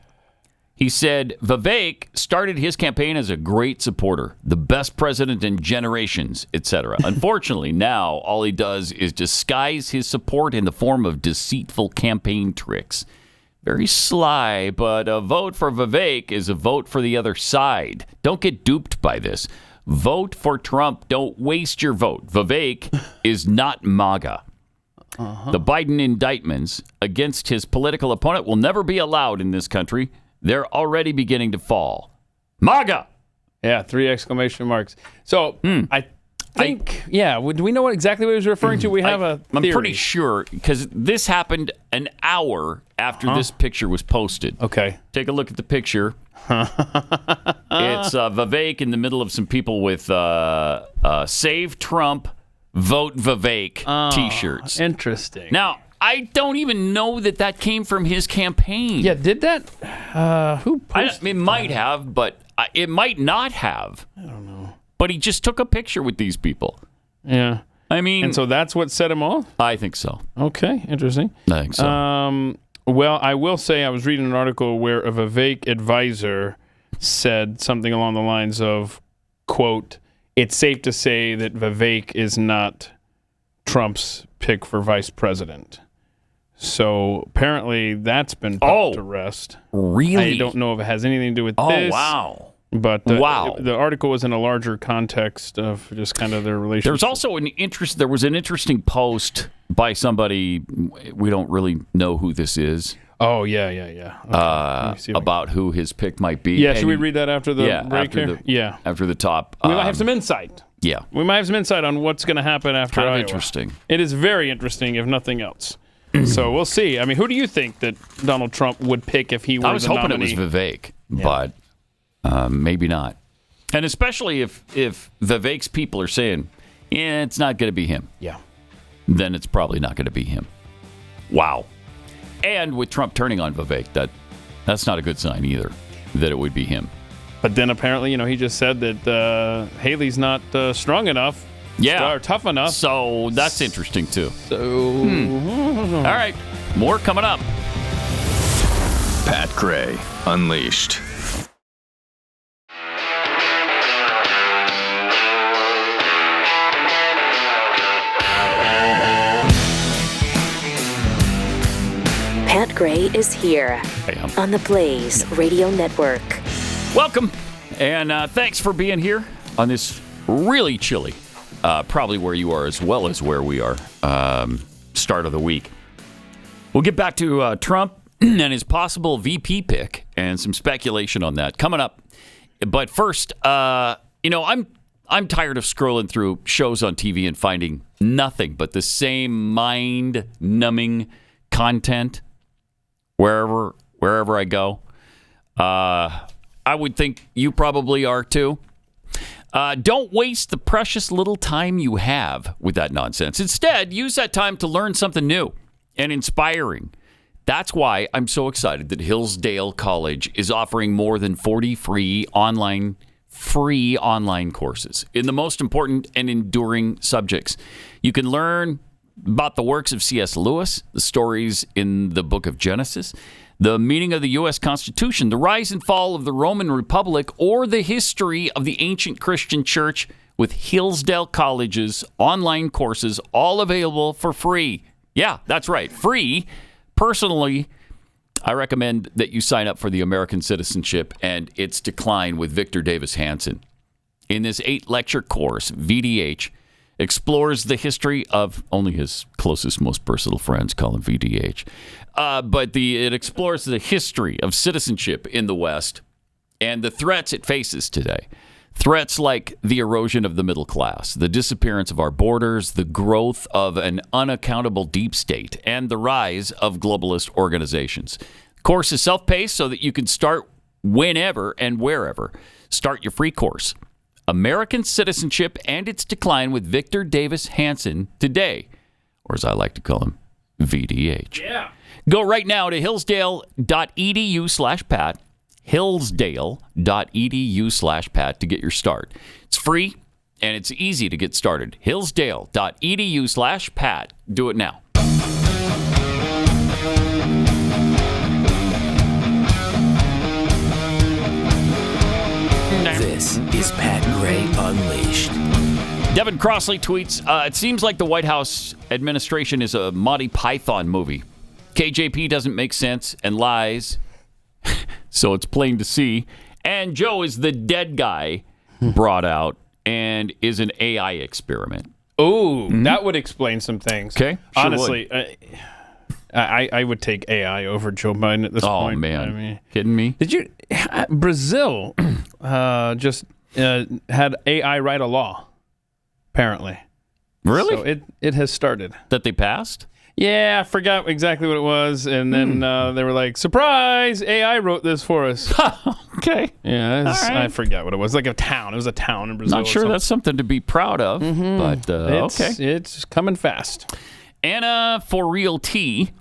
He said, Vivek started his campaign as a great supporter, the best president in generations, etc. Unfortunately, now all he does is disguise his support in the form of deceitful campaign tricks. Very sly, but a vote for Vivek is a vote for the other side. Don't get duped by this. Vote for Trump. Don't waste your vote. Vivek is not MAGA. The Biden indictments against his political opponent will never be allowed in this country. They're already beginning to fall. MAGA! Yeah, 3 exclamation marks. So, I think, do we know exactly what he was referring to? We have a theory. I'm pretty sure, because this happened an hour after this picture was posted. Okay. Take a look at the picture. It's Vivek in the middle of some people with Save Trump, Vote Vivek t-shirts. Interesting. Now, I don't even know that came from his campaign. Yeah, did that? Who posted it might have, but it might not have. I don't know. But he just took a picture with these people. Yeah. I mean... And so that's what set him off? I think so. Okay, interesting. I think so. Well, I will say I was reading an article where a Vivek advisor said something along the lines of, quote, it's safe to say that Vivek is not Trump's pick for vice president. So apparently that's been put to rest. Really? I don't know if it has anything to do with this. Oh, wow. But the article was in a larger context of just kind of their relationship. There's also there was an interesting post by somebody, we don't really know who this is. Oh, yeah. Okay. About who his pick might be. Yeah, should we read that after the break after here? After the top. We might have some insight. Yeah. We might have some insight on what's going to happen after Kind of Iowa. interesting. It is very interesting, if nothing else. So we'll see. I mean, who do you think that Donald Trump would pick if he were the nominee? I was hoping it was Vivek, but maybe not. And especially if Vivek's people are saying, it's not going to be him. Yeah. Then it's probably not going to be him. Wow. And with Trump turning on Vivek, that's not a good sign either, that it would be him. But then apparently, he just said that Haley's not strong enough. Yeah. Or tough enough. So that's interesting, too. So, all right. More coming up. Pat Gray Unleashed. Pat Gray is here on the Blaze Radio Network. Welcome, and thanks for being here on this really chilly, probably where you are as well as where we are, start of the week. We'll get back to Trump and his possible VP pick and some speculation on that coming up. But first, I'm tired of scrolling through shows on TV and finding nothing but the same mind-numbing content wherever I go. I would think you probably are too. Don't waste the precious little time you have with that nonsense. Instead, use that time to learn something new and inspiring. That's why I'm so excited that Hillsdale College is offering more than 40 free online courses in the most important and enduring subjects. You can learn about the works of C.S. Lewis, the stories in the book of Genesis, the meaning of the U.S. Constitution, the rise and fall of the Roman Republic, or the history of the ancient Christian church with Hillsdale College's online courses, all available for free. Yeah, that's right, free. Personally, I recommend that you sign up for the American Citizenship and its Decline with Victor Davis Hanson. In this 8-lecture course, VDH explores the history of only his closest, most personal friends call him VDH. It explores the history of citizenship in the West and the threats it faces today. Threats like the erosion of the middle class, the disappearance of our borders, the growth of an unaccountable deep state, and the rise of globalist organizations. The course is self-paced so that you can start whenever and wherever. Start your free course, American Citizenship and its Decline with Victor Davis Hanson today, or as I like to call him, VDH. Yeah. Go right now to hillsdale.edu/Pat. Hillsdale.edu/Pat to get your start. It's free and it's easy to get started. Hillsdale.edu/Pat. Do it now. This is Pat Gray Unleashed. Devin Crossley tweets, it seems like the White House administration is a Monty Python movie. KJP doesn't make sense and lies, so it's plain to see. And Joe is the dead guy brought out and is an AI experiment. Ooh, that would explain some things. Okay, sure honestly, I would take AI over Joe Biden at this point. Oh, man. I mean, kidding me? Did you? Brazil just had AI write a law, apparently. Really? So it has started. That they passed? Yeah, I forgot exactly what it was. And then they were like, surprise, AI wrote this for us. Okay. Yeah, right. I forgot what it was. Like a town. It was a town in Brazil. Not sure that's something to be proud of, but okay. It's coming fast. Anna for Real Tea.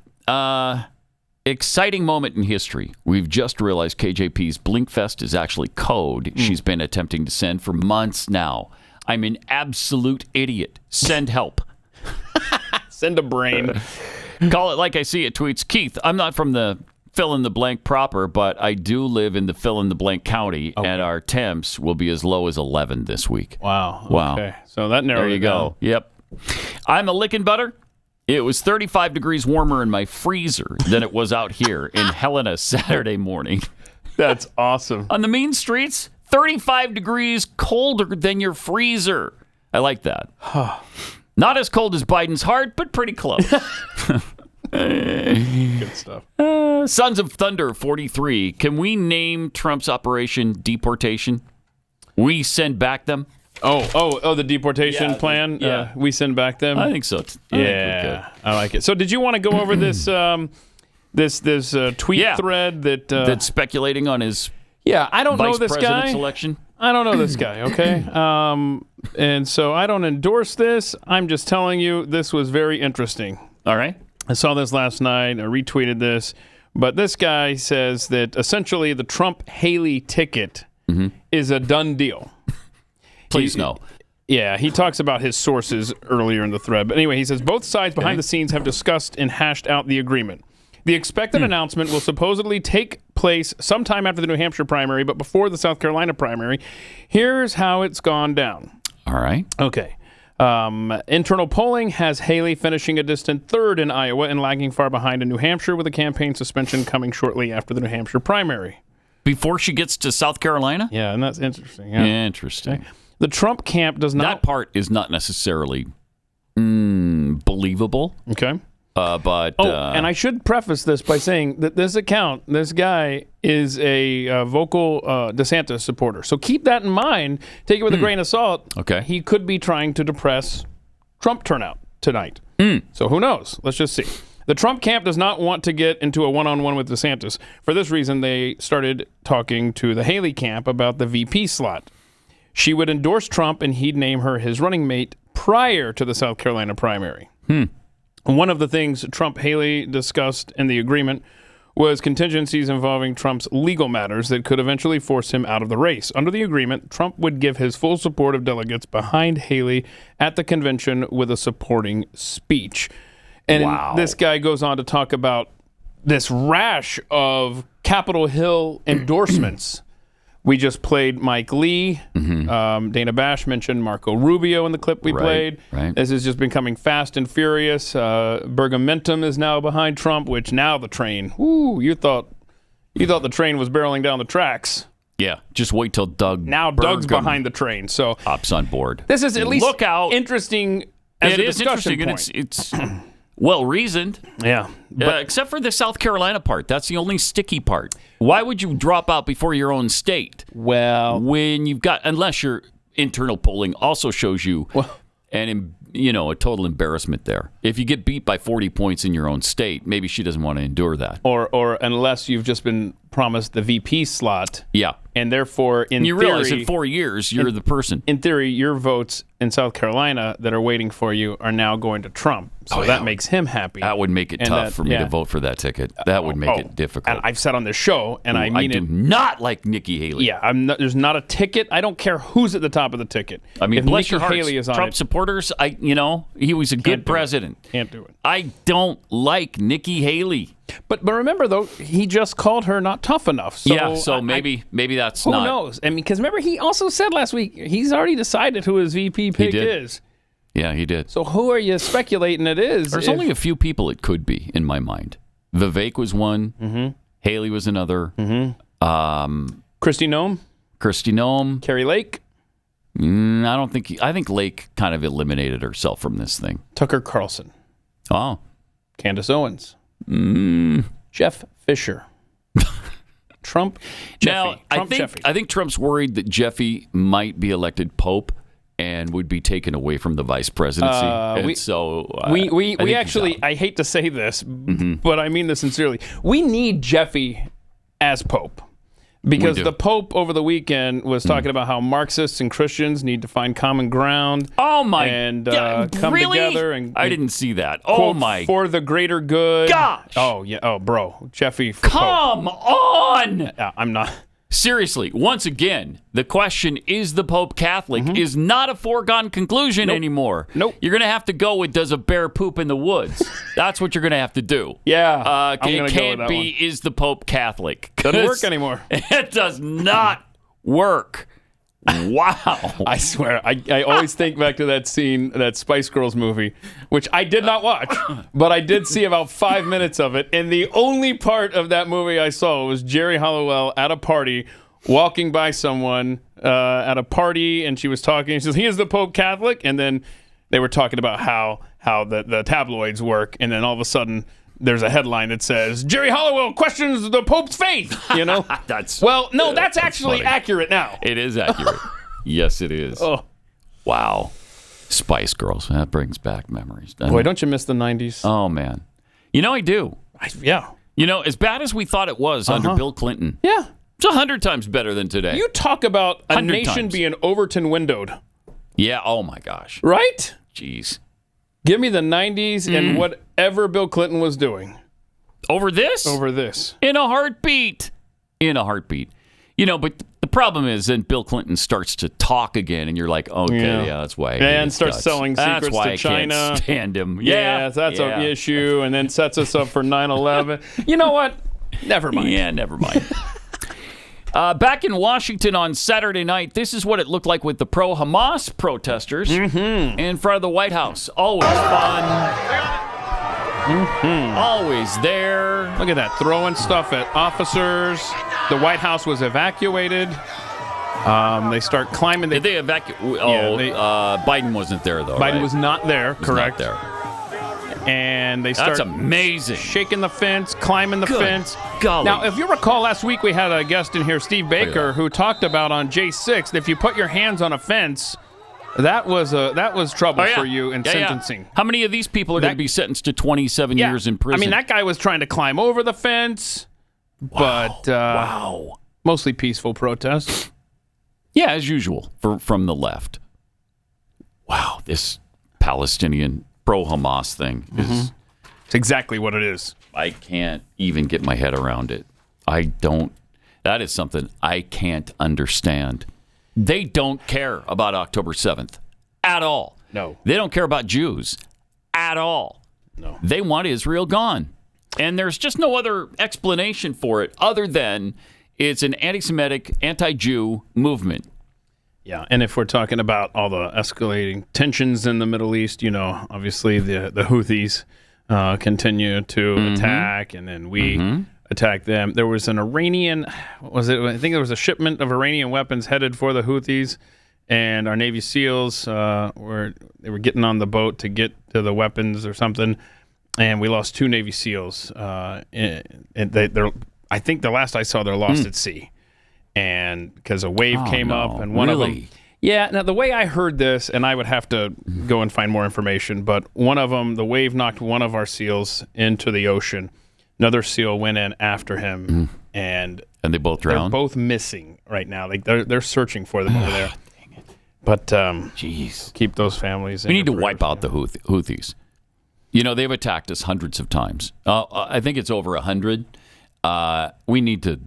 Exciting moment in history. We've just realized KJP's Blinkfest is actually code she's been attempting to send for months now. I'm an absolute idiot. Send help. Send a brain. Call it like I see it, tweets. Keith, I'm not from the fill-in-the-blank proper, but I do live in the fill-in-the-blank county, and our temps will be as low as 11 this week. Wow. Wow. Okay. So that narrowed There you it go. down. Yep. I'm a lickin' butter. It was 35 degrees warmer in my freezer than it was out here in Helena Saturday morning. That's awesome. On the mean streets, 35 degrees colder than your freezer. I like that. Not as cold as Biden's heart, but pretty close. Good stuff. Sons of Thunder 43. Can we name Trump's operation deportation? We send back them? Oh, the deportation plan? yeah. We send back them? I think so. I think we're good. I like it. So did you want to go over this this tweet thread that's speculating on his I don't know vice this president guy. selection? I don't know this guy, okay? And so I don't endorse this. I'm just telling you this was very interesting. All right. I saw this last night. I retweeted this. But this guy says that essentially the Trump-Haley ticket is a done deal. Please no. Yeah, he talks about his sources earlier in the thread. But anyway, he says both sides behind the scenes have discussed and hashed out the agreement. The expected announcement will supposedly take place sometime after the New Hampshire primary, but before the South Carolina primary. Here's how it's gone down. All right. Okay. Internal polling has Haley finishing a distant third in Iowa and lagging far behind in New Hampshire, with a campaign suspension coming shortly after the New Hampshire primary. Before she gets to South Carolina? Yeah, and that's interesting. Yeah. Interesting. Okay. The Trump camp does not... That part is not necessarily believable. Okay. But and I should preface this by saying that this guy is a vocal DeSantis supporter. So keep that in mind. Take it with a grain of salt. Okay. He could be trying to depress Trump turnout tonight. So who knows? Let's just see. The Trump camp does not want to get into a one-on-one with DeSantis. For this reason, they started talking to the Haley camp about the VP slot. She would endorse Trump, and he'd name her his running mate prior to the South Carolina primary. One of the things Trump-Haley discussed in the agreement was contingencies involving Trump's legal matters that could eventually force him out of the race. Under the agreement, Trump would give his full support of delegates behind Haley at the convention with a supporting speech. And this guy goes on to talk about this rash of Capitol Hill endorsements. We just played Mike Lee. Dana Bash mentioned Marco Rubio in the clip we played. Right. This is just becoming fast and furious. Burgumentum is now behind Trump, which now the train. You thought the train was barreling down the tracks. Yeah, just wait till Doug. Now Doug's behind the train. So hops on board. This is at least look out. Interesting as a discussion point. It's well reasoned. Yeah. Except for the South Carolina part. That's the only sticky part. Why would you drop out before your own state? Well, when you've got, unless your internal polling also shows you a total embarrassment there. If you get beat by 40 points in your own state, maybe she doesn't want to endure that. Or unless you've just been promised the VP slot. Yeah. And therefore, in you theory, realize in 4 years, you're the person. In theory, your votes in South Carolina that are waiting for you are now going to Trump. So that makes him happy. That would make it tough for me to vote for that ticket. That would make it difficult. And I've said on this show, and I mean I do not like Nikki Haley. Yeah, there's not a ticket. I don't care who's at the top of the ticket. I mean, if bless Nikki your hearts, Haley is on Trump supporters, he was a good president. Can't do it. I don't like Nikki Haley. But remember, though, he just called her not tough enough. So so maybe that's who not. Who knows? I mean, because remember, he also said last week he's already decided who his VP pick is. Yeah, he did. So who are you speculating it is? There's only a few people it could be in my mind. Vivek was one. Mm-hmm. Haley was another. Mm-hmm. Kristi Noem. Kari Lake. I don't think. I think Lake kind of eliminated herself from this thing. Tucker Carlson. Oh. Candace Owens. Jeff Fisher. Trump. Now, I think Trump's worried that Jeffy might be elected Pope and would be taken away from the vice presidency. We actually, I hate to say this, but I mean this sincerely. We need Jeffy as Pope. Because the Pope over the weekend was talking about how Marxists and Christians need to find common ground. Oh my! And come really? together. And I didn't see that. Quote, oh my! For the greater good. Gosh! Oh yeah. Oh bro, Jeffy. Come on! I'm not. Seriously, once again, the question, is the Pope Catholic, is not a foregone conclusion anymore. Nope. You're going to have to go with, does a bear poop in the woods? That's what you're going to have to do. Yeah. It can't be, is the Pope Catholic? Doesn't work anymore. It does not work. Wow. I swear, I always think back to that scene, that Spice Girls movie, which I did not watch, but I did see about 5 minutes of it. And the only part of that movie I saw was Jerry Halliwell at a party, walking by someone at a party, and she was talking. She says, he is the Pope Catholic. And then they were talking about how the tabloids work. And then all of a sudden, there's a headline that says, Jerry Halliwell questions the Pope's faith, that's actually funny. Accurate now. It is accurate. Yes, it is. Oh. Wow. Spice Girls. That brings back memories. Boy, don't you miss the 90s? Oh, man. I do. Yeah. As bad as we thought it was under Bill Clinton. Yeah. It's 100 times better than today. You talk about a 100 nation times. being Overton windowed. Yeah. Oh, my gosh. Right? Jeez. Give me the 90s and whatever Bill Clinton was doing. Over this? Over this. In a heartbeat. In a heartbeat. But the problem is then Bill Clinton starts to talk again, and you're like, okay, yeah that's why. And starts selling secrets that's why to China. I can't stand him. Yeah, that's an issue, and then sets us up for 9/11. You know what? Never mind. Yeah, never mind. Back in Washington on Saturday night, this is what it looked like with the pro-Hamas protesters in front of the White House. Always fun. Always there. Look at that, throwing stuff at officers. The White House was evacuated. They start climbing. Did they evacuate? Biden wasn't there, though. Biden right? was not there, correct. Not there. And they start That's amazing. Shaking the fence, climbing the fence. Golly. Now, if you recall, last week we had a guest in here, Steve Baker, who talked about on Jace 6 that if you put your hands on a fence, that was trouble for you in sentencing. How many of these people are going to be sentenced to 27 years in prison? I mean, that guy was trying to climb over the fence, but mostly peaceful protests. Yeah, as usual from the left. Wow, this Palestinian pro-Hamas thing is it's exactly what it is. I can't even get my head around it. That is something I can't understand. They don't care about October 7th at all. No. They don't care about Jews at all. No. They want Israel gone. And there's just no other explanation for it other than it's an anti-Semitic, anti-Jew movement. Yeah, and if we're talking about all the escalating tensions in the Middle East, obviously the Houthis continue to attack, and then we attack them. There was an Iranian, I think there was a shipment of Iranian weapons headed for the Houthis, and our Navy SEALs were getting on the boat to get to the weapons or something, and we lost 2 Navy SEALs. And I think the last I saw, they're lost at sea. And because a wave came up, and one of them. Yeah, now the way I heard this, and I would have to go and find more information, but one of them, the wave knocked one of our SEALs into the ocean. Another SEAL went in after him and they both drowned. They're both missing right now. Like they're searching for them over there. Dang it. But jeez, keep those families. We need to wipe out the Houthis. You know, they've attacked us hundreds of times. I think it's over 100. We need to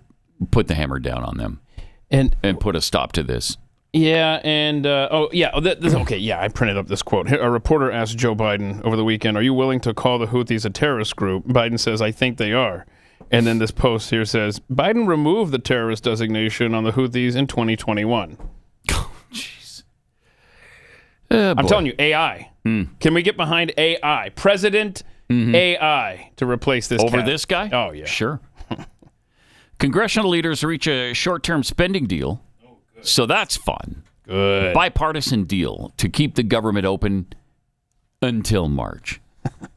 put the hammer down on them and put a stop to this. Yeah, and I printed up this quote. A reporter asked Joe Biden over the weekend, "Are you willing to call the Houthis a terrorist group?" Biden says, "I think they are." And then this post here says, Biden removed the terrorist designation on the Houthis in 2021. Oh, jeez. I'm telling you, AI. Can we get behind AI? President AI to replace this over cat. This guy? Oh, yeah. Sure. Congressional leaders reach a short-term spending deal. So that's fun. Good. Bipartisan deal to keep the government open until March.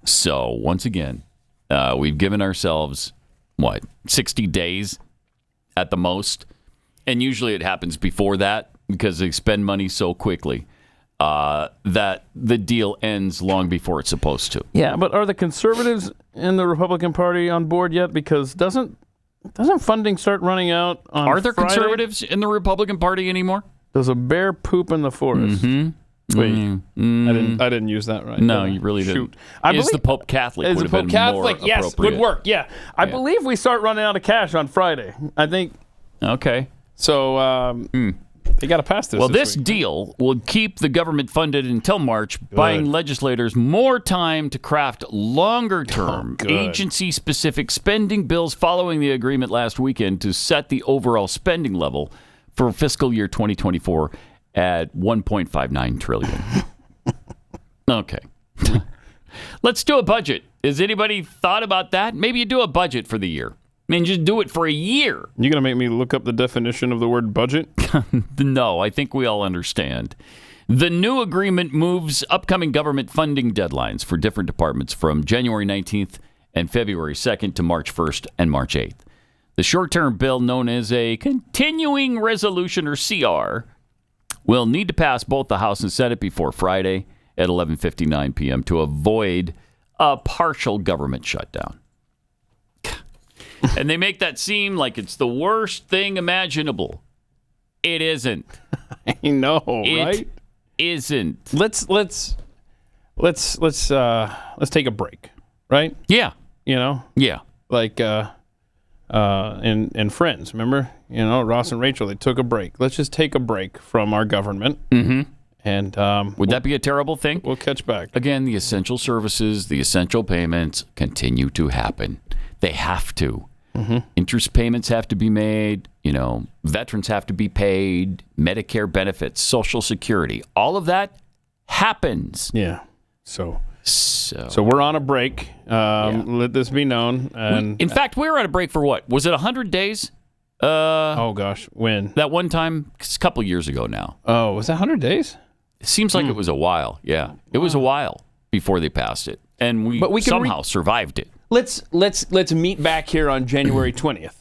So once again, we've given ourselves, 60 days at the most? And usually it happens before that because they spend money so quickly that the deal ends long before it's supposed to. Yeah, but are the conservatives in the Republican Party on board yet? Because doesn't funding start running out on Are there Friday? conservatives in the Republican Party anymore? Does a bear poop in the forest? Wait, I didn't use that right. No, you really didn't. Is the Pope Catholic? Is the Pope Catholic? Yes, good work. Yeah, I believe we start running out of cash on Friday. I think. Okay. So they got to pass this. Well, this deal will keep the government funded until March, buying legislators more time to craft longer-term, agency-specific spending bills following the agreement last weekend to set the overall spending level for fiscal year 2024 at $1.59 trillion. Okay. Let's do a budget. Has anybody thought about that? Maybe you do a budget for the year. I mean, just do it for a year. You going to make me look up the definition of the word budget? No, I think we all understand. The new agreement moves upcoming government funding deadlines for different departments from January 19th and February 2nd to March 1st and March 8th. The short-term bill, known as a continuing resolution, or CR, will need to pass both the House and Senate before Friday at 11:59 p.m. to avoid a partial government shutdown. And they make that seem like it's the worst thing imaginable. It isn't. I know, right? It isn't. Let's take a break, right? Yeah. You know? Yeah. Like in Friends, remember? You know, Ross and Rachel, they took a break. Let's just take a break from our government. Mm-hmm. And would that be a terrible thing? We'll catch back. Again, the essential services, the essential payments continue to happen. They have to. Mm-hmm. Interest payments have to be made. You know, veterans have to be paid. Medicare benefits, Social Security, all of that happens. Yeah. So we're on a break. Let this be known. And in fact, we were on a break for what? Was it 100 days? Oh gosh, when? That one time, it's a couple years ago now. Oh, was that 100 days? It seems like it was a while. Yeah, it was a while before they passed it, and we somehow survived it. Let's meet back here on January 20th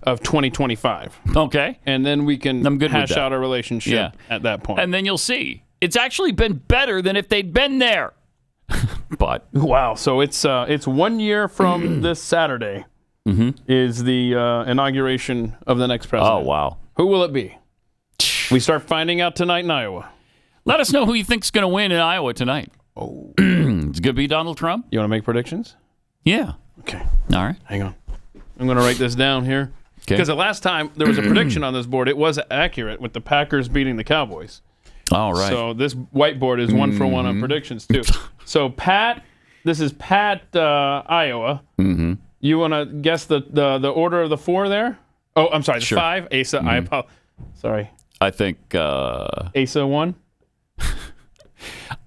of 2025. Okay, and then we can hash out our relationship at that point. And then you'll see it's actually been better than if they'd been there. But wow, so it's 1 year from this Saturday. Mm-hmm. Is the inauguration of the next president. Oh, wow. Who will it be? We start finding out tonight in Iowa. Let us know who you think's going to win in Iowa tonight. Oh. It's going to be Donald Trump? You want to make predictions? Yeah. Okay. All right. Hang on. I'm going to write this down here. Because the last time there was a prediction on this board, it was accurate with the Packers beating the Cowboys. All right. So this whiteboard is 1 for 1 on predictions, too. So, this is Pat, Iowa. Mm-hmm. You want to guess the order of the 4 there? Oh, I'm sorry, the 5. Asa, I apologize. Sorry. I think... Asa 1?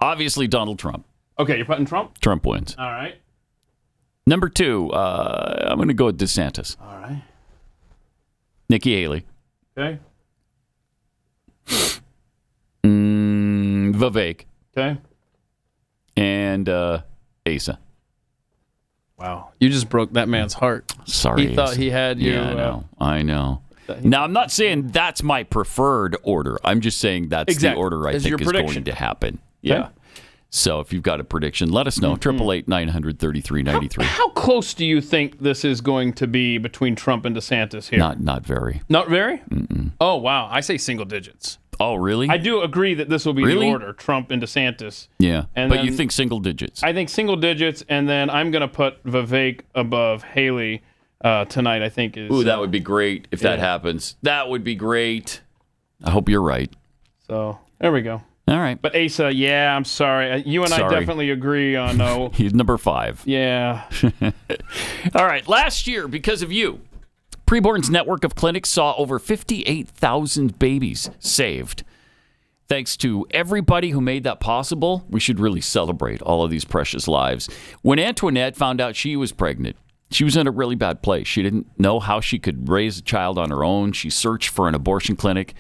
Obviously, Donald Trump. Okay, you're putting Trump? Trump wins. All right. Number 2, I'm going to go with DeSantis. All right. Nikki Haley. Okay. Vivek. Okay. And Asa. Wow. You just broke that man's heart. Sorry. He thought he had you. Yeah, I know. Now, I'm not saying that's my preferred order. I'm just saying that's the order I think is going to happen. Yeah. So if you've got a prediction, let us know. 888-900-3393. How close do you think this is going to be between Trump and DeSantis here? Not very. Not very? Mm-mm. Oh, wow. I say single digits. Oh, really? I do agree that this will be the order, Trump and DeSantis. Yeah, and but you think single digits. I think single digits, and then I'm going to put Vivek above Haley tonight, I think. Ooh, that would be great if that happens. That would be great. I hope you're right. So, there we go. All right. But Asa, yeah, I'm sorry. You and I definitely agree on no. He's number 5. Yeah. All right. Last year, because of you, Preborn's network of clinics saw over 58,000 babies saved. Thanks to everybody who made that possible, we should really celebrate all of these precious lives. When Antoinette found out she was pregnant, she was in a really bad place. She didn't know how she could raise a child on her own. She searched for an abortion clinic.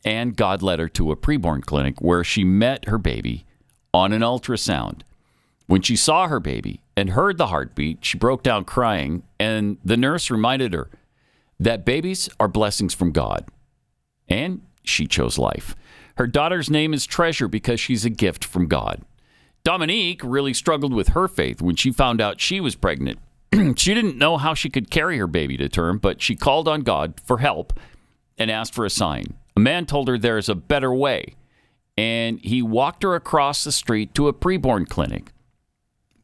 And God led her to a preborn clinic where she met her baby on an ultrasound. When she saw her baby and heard the heartbeat, she broke down crying, and the nurse reminded her that babies are blessings from God. And she chose life. Her daughter's name is Treasure because she's a gift from God. Dominique really struggled with her faith when she found out she was pregnant. She didn't know how she could carry her baby to term, but she called on God for help and asked for a sign. A man told her there is a better way, and he walked her across the street to a preborn clinic.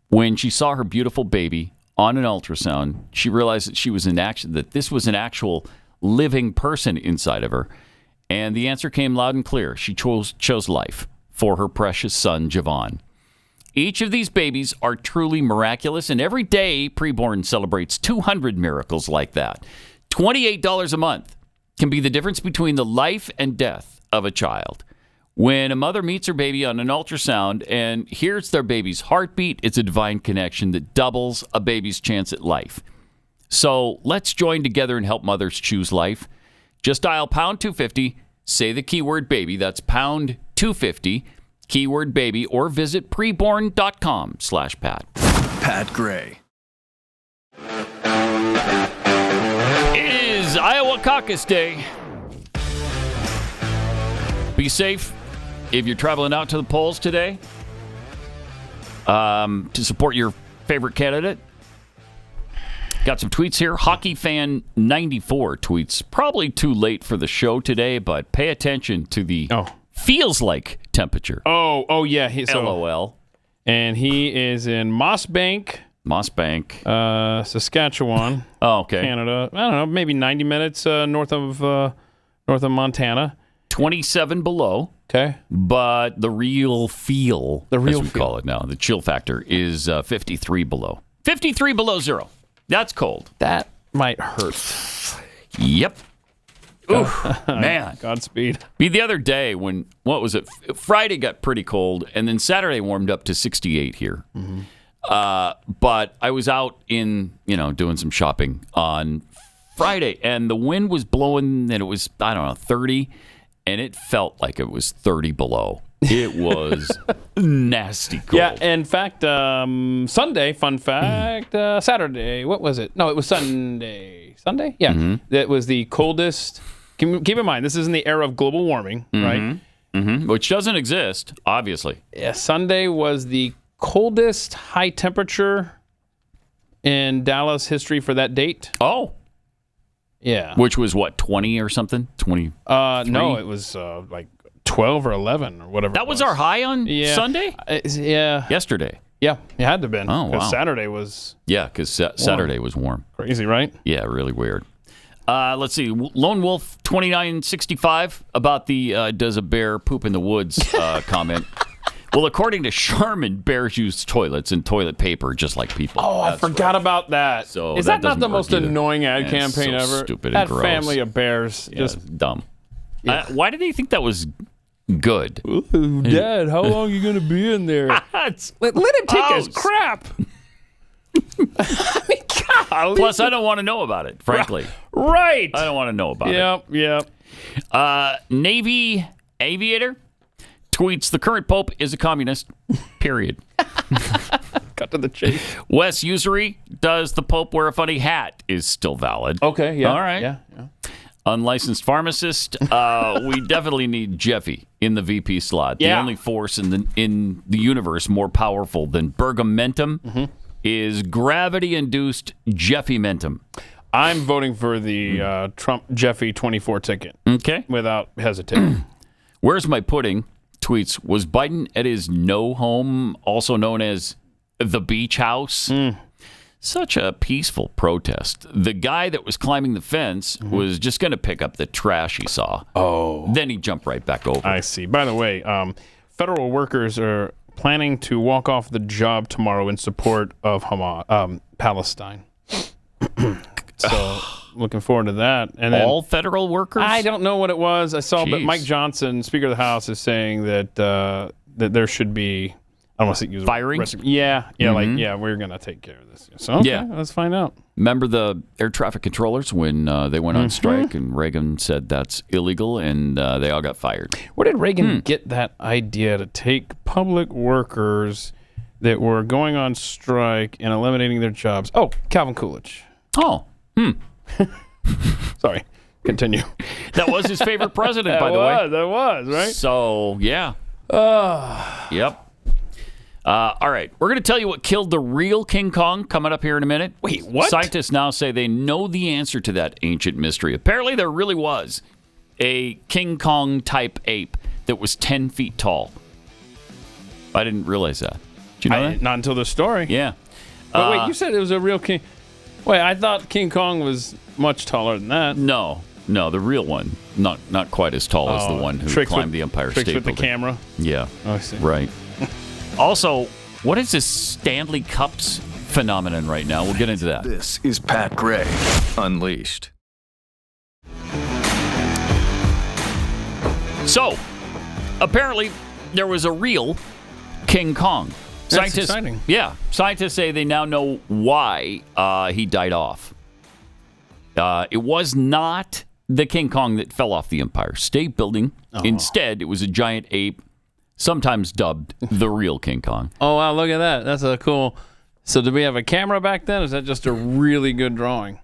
When she saw her beautiful baby on an ultrasound, she realized that this was an actual living person inside of her, and the answer came loud and clear. She chose life for her precious son, Javon. Each of these babies are truly miraculous, and every day Preborn celebrates 200 miracles like that. $28 a month can be the difference between the life and death of a child. When a mother meets her baby on an ultrasound and hears their baby's heartbeat, it's a divine connection that doubles a baby's chance at life. So let's join together and help mothers choose life. Just dial pound 250, say the keyword baby. That's pound 250, keyword baby, or visit preborn.com/Pat. Pat Gray. Iowa Caucus Day. Be safe if you're traveling out to the polls today to support your favorite candidate. Got some tweets here. Hockey fan 94 tweets, probably too late for the show today, but pay attention to the feels like temperature. Oh yeah. LOL. And he is in Mossbank, Saskatchewan. Oh, okay. Canada. I don't know, maybe 90 minutes north of Montana. 27 below. Okay. But the real feel, as we call it now, the chill factor is 53 below. 53 below zero. That's cold. That might hurt. Yep. Oof, man. Godspeed. The other day when, what was it? Friday got pretty cold, and then Saturday warmed up to 68 here. Mm-hmm. But I was out doing some shopping on Friday, and the wind was blowing, and it was, 30, and it felt like it was 30 below. It was nasty cold. Yeah, in fact, Sunday, fun fact, Saturday, what was it? No, it was Sunday. Sunday? Yeah. Mm-hmm. That was the coldest. Keep in mind, this is in the era of global warming, right? Mm-hmm. Which doesn't exist, obviously. Yeah, Sunday was the coldest high temperature in Dallas history for that date. Oh. Yeah. Which was what, 20 or something? 20? No, it was like 12 or 11 or whatever. That was our high on Sunday? Yeah. Yesterday. Yeah, it had to have been. Oh, wow. Because Saturday was... Yeah, because Saturday was warm. Crazy, right? Yeah, really weird. Let's see. Lone Wolf 2965 about the does a bear poop in the woods comment. Well, according to Sharman, bears use toilets and toilet paper just like people. Oh, I forgot about that. So is that not the most annoying ad campaign so ever? Stupid that and gross. Family of bears. Yeah, just dumb. Yeah. Why did they think that was good? Ooh, Dad, how long are you going to be in there? Let him take his crap. I mean, God. Plus, I don't want to know about it, frankly. Right. I don't want to know about it. Yep. Navy Aviator tweets, the current pope is a communist, period. Cut to the chase. Wes Usury, does the pope wear a funny hat, is still valid. Okay, yeah. All right. Yeah. unlicensed pharmacist. We definitely need Jeffy in the VP slot. The only force in the universe more powerful than Bergamentum is gravity-induced Jeffy-mentum. I'm voting for the Trump Jeffy 24 ticket. Okay. Without hesitating. Where's my pudding? Tweets, was Biden at his no home, also known as the beach house? Such a peaceful protest. The guy that was climbing the fence was just going to pick up the trash he saw. Oh. Then he jumped right back over. I see. By the way, federal workers are planning to walk off the job tomorrow in support of Palestine. So looking forward to that. And then, all federal workers? I don't know what it was. I saw, but Mike Johnson, Speaker of the House, is saying that that there should be, I don't want to use firings. We're gonna take care of this. So let's find out. Remember the air traffic controllers when they went on strike and Reagan said that's illegal and they all got fired. Where did Reagan get that idea to take public workers that were going on strike and eliminating their jobs? Oh, Calvin Coolidge. Oh. Sorry. Continue. That was his favorite president, by the way. That was, right? So, yeah. Yep. All right. We're going to tell you what killed the real King Kong coming up here in a minute. Wait, what? Scientists now say they know the answer to that ancient mystery. Apparently, there really was a King Kong-type ape that was 10 feet tall. I didn't realize that. Did you know that? Not until the story. Yeah. But wait, you said it was a real king. Wait, I thought King Kong was much taller than that. No, the real one, not quite as tall as the one who climbed the Empire State Building. Tricks with the camera? Yeah. Oh, I see. Right. Also, what is this Stanley Cups phenomenon right now? We'll get into that. This is Pat Gray Unleashed. So, apparently, there was a real King Kong. That's exciting. Yeah. Scientists say they now know why he died off. It was not the King Kong that fell off the Empire State Building. Oh. Instead, it was a giant ape, sometimes dubbed the real King Kong. Oh, wow. Look at that. That's a cool... So did we have a camera back then? Or is that just a really good drawing?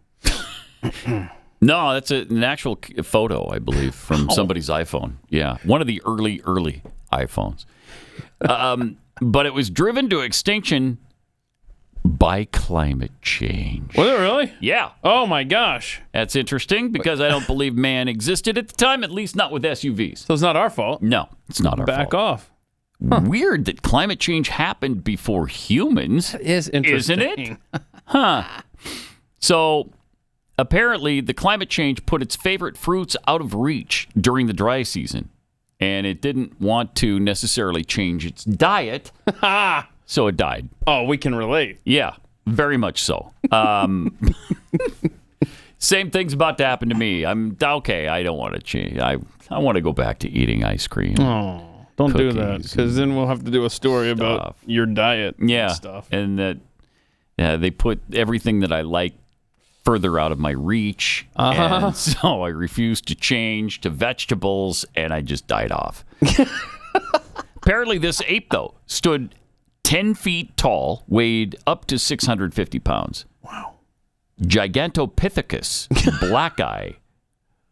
No, that's an actual photo, I believe, from somebody's iPhone. Yeah. One of the early iPhones. But it was driven to extinction by climate change. Was it really? Yeah. Oh, my gosh. That's interesting because I don't believe man existed at the time, at least not with SUVs. So it's not our fault? No, it's not our fault. Back off. Huh. Weird that climate change happened before humans. That is interesting. Isn't it? Huh. So apparently the climate change put its favorite fruits out of reach during the dry season. And it didn't want to necessarily change its diet, so it died. Oh, we can relate. Yeah, very much so. Same thing's about to happen to me. I'm okay. I don't want to change. I want to go back to eating ice cream. Oh, don't do that, because then we'll have to do a story about your diet. Yeah, and stuff. And that they put everything that I like further out of my reach, and so I refused to change to vegetables, and I just died off. Apparently, this ape, though, stood 10 feet tall, weighed up to 650 pounds. Wow. Gigantopithecus blacki,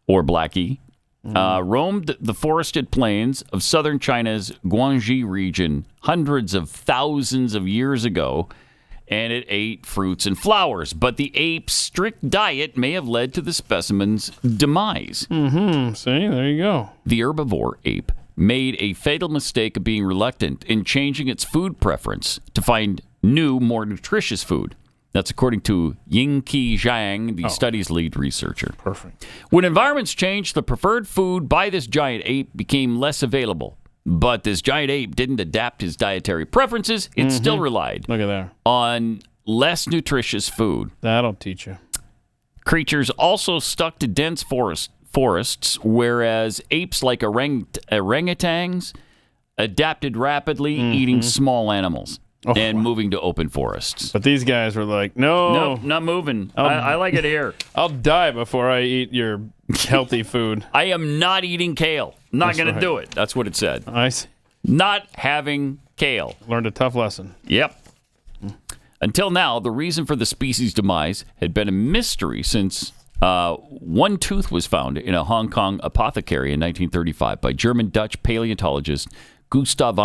or blackie, roamed the forested plains of southern China's Guangxi region hundreds of thousands of years ago, and it ate fruits and flowers. But the ape's strict diet may have led to the specimen's demise. See, there you go. The herbivore ape made a fatal mistake of being reluctant in changing its food preference to find new, more nutritious food. That's according to Yingqi Zhang, the study's lead researcher. Perfect. When environments changed, the preferred food by this giant ape became less available. But this giant ape didn't adapt his dietary preferences. It still relied on less nutritious food. That'll teach you. Creatures also stuck to dense forests, whereas apes like orangutans adapted rapidly, eating small animals and moving to open forests. But these guys were like, no, not moving. I like it here. I'll die before I eat your healthy food. I am not eating kale. Not going to do it. That's what it said. I see. Not having kale. Learned a tough lesson. Yep. Until now, the reason for the species' demise had been a mystery since One tooth was found in a Hong Kong apothecary in 1935 by German-Dutch paleontologist Gustav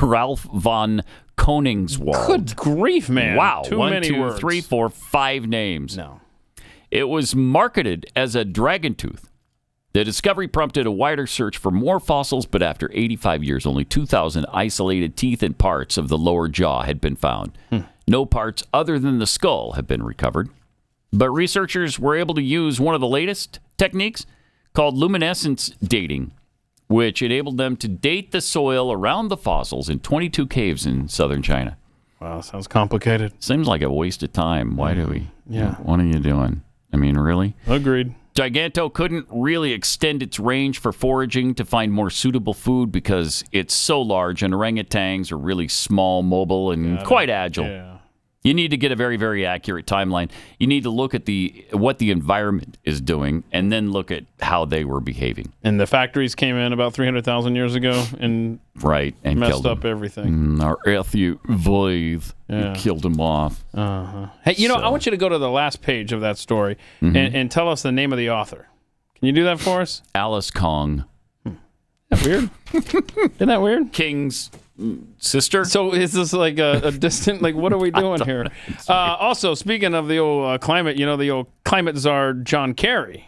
Ralph von Koningswald. Good grief, man. Wow. Too 1, many 2, words. 3, 4, 5 names. No. It was marketed as a dragon tooth. The discovery prompted a wider search for more fossils, but after 85 years, only 2,000 isolated teeth and parts of the lower jaw had been found. No parts other than the skull have been recovered. But researchers were able to use one of the latest techniques called luminescence dating, which enabled them to date the soil around the fossils in 22 caves in southern China. Wow, sounds complicated. Seems like a waste of time. Why do we? Yeah. What are you doing? I mean, really? Agreed. Giganto couldn't really extend its range for foraging to find more suitable food because it's so large, and orangutans are really small, mobile, and quite agile. Yeah. You need to get a very, very accurate timeline. You need to look at what the environment is doing and then look at how they were behaving. And the factories came in about 300,000 years ago and and messed killed up them. everything. Our earth, you void. You killed them off. Hey, I want you to go to the last page of that story and tell us the name of the author. Can you do that for us? Alice Kong. Isn't that weird? Isn't that weird? King's sister. So is this like a distant, like, what are we doing here? Also, speaking of the old climate, the old climate czar, John Kerry.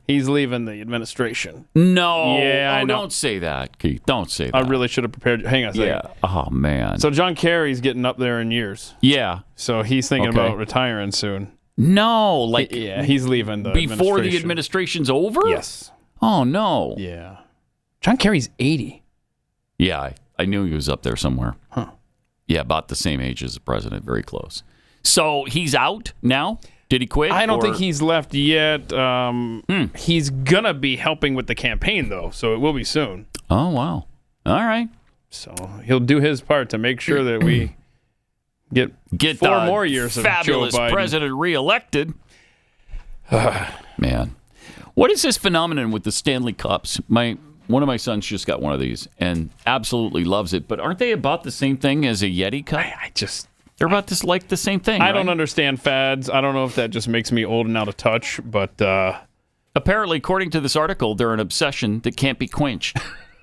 He's leaving the administration. No. Yeah, I know. Don't say that, Keith. Don't say that. I really should have prepared. Hang on a second. Yeah. Oh, man. So John Kerry's getting up there in years. Yeah. So he's thinking about retiring soon. No. Like, yeah, he's leaving the before the administration's over? Yes. Oh, no. Yeah. John Kerry's 80. Yeah, I knew he was up there somewhere. Huh. Yeah, about the same age as the president. Very close. So he's out now? Did he quit? I don't think he's left yet. He's going to be helping with the campaign, though, so it will be soon. Oh, wow. All right. So he'll do his part to make sure that we get 4 more years of Joe Biden. Fabulous president reelected. Man. What is this phenomenon with the Stanley Cups? One of my sons just got one of these and absolutely loves it. But aren't they about the same thing as a Yeti cup? They're about the same thing. I don't understand fads. I don't know if that just makes me old and out of touch, but apparently, according to this article, they're an obsession that can't be quenched.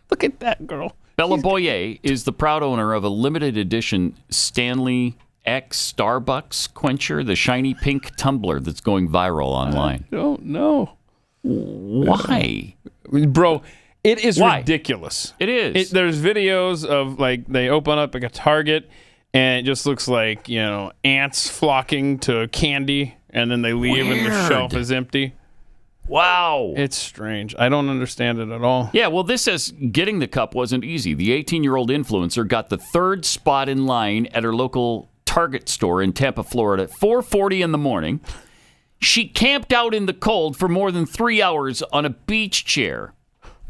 Look at that girl. Bella Boyer is the proud owner of a limited edition Stanley X Starbucks quencher, the shiny pink tumbler that's going viral online. I don't know. Why? Bro, it is ridiculous. It is. There's videos of, like, they open up like a Target, and it just looks like, ants flocking to candy, and then they leave and the shelf is empty. Wow. It's strange. I don't understand it at all. Yeah, well, this says getting the cup wasn't easy. The 18-year-old influencer got the 3rd spot in line at her local Target store in Tampa, Florida at 4:40 in the morning. She camped out in the cold for more than 3 hours on a beach chair,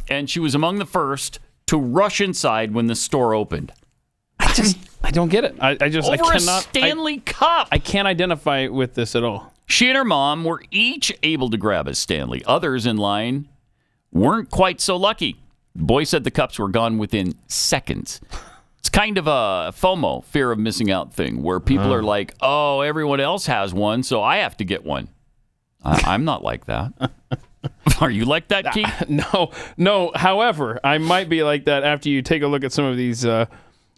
and she was among the first to rush inside when the store opened. I don't get it. I cannot. A Stanley Cup. I can't identify with this at all. She and her mom were each able to grab a Stanley. Others in line weren't quite so lucky. The boy said the cups were gone within seconds. It's kind of a FOMO, fear of missing out thing, where people are like, oh, everyone else has one, so I have to get one. I'm not like that. Are you like that, Keith? No. However, I might be like that after you take a look at some of these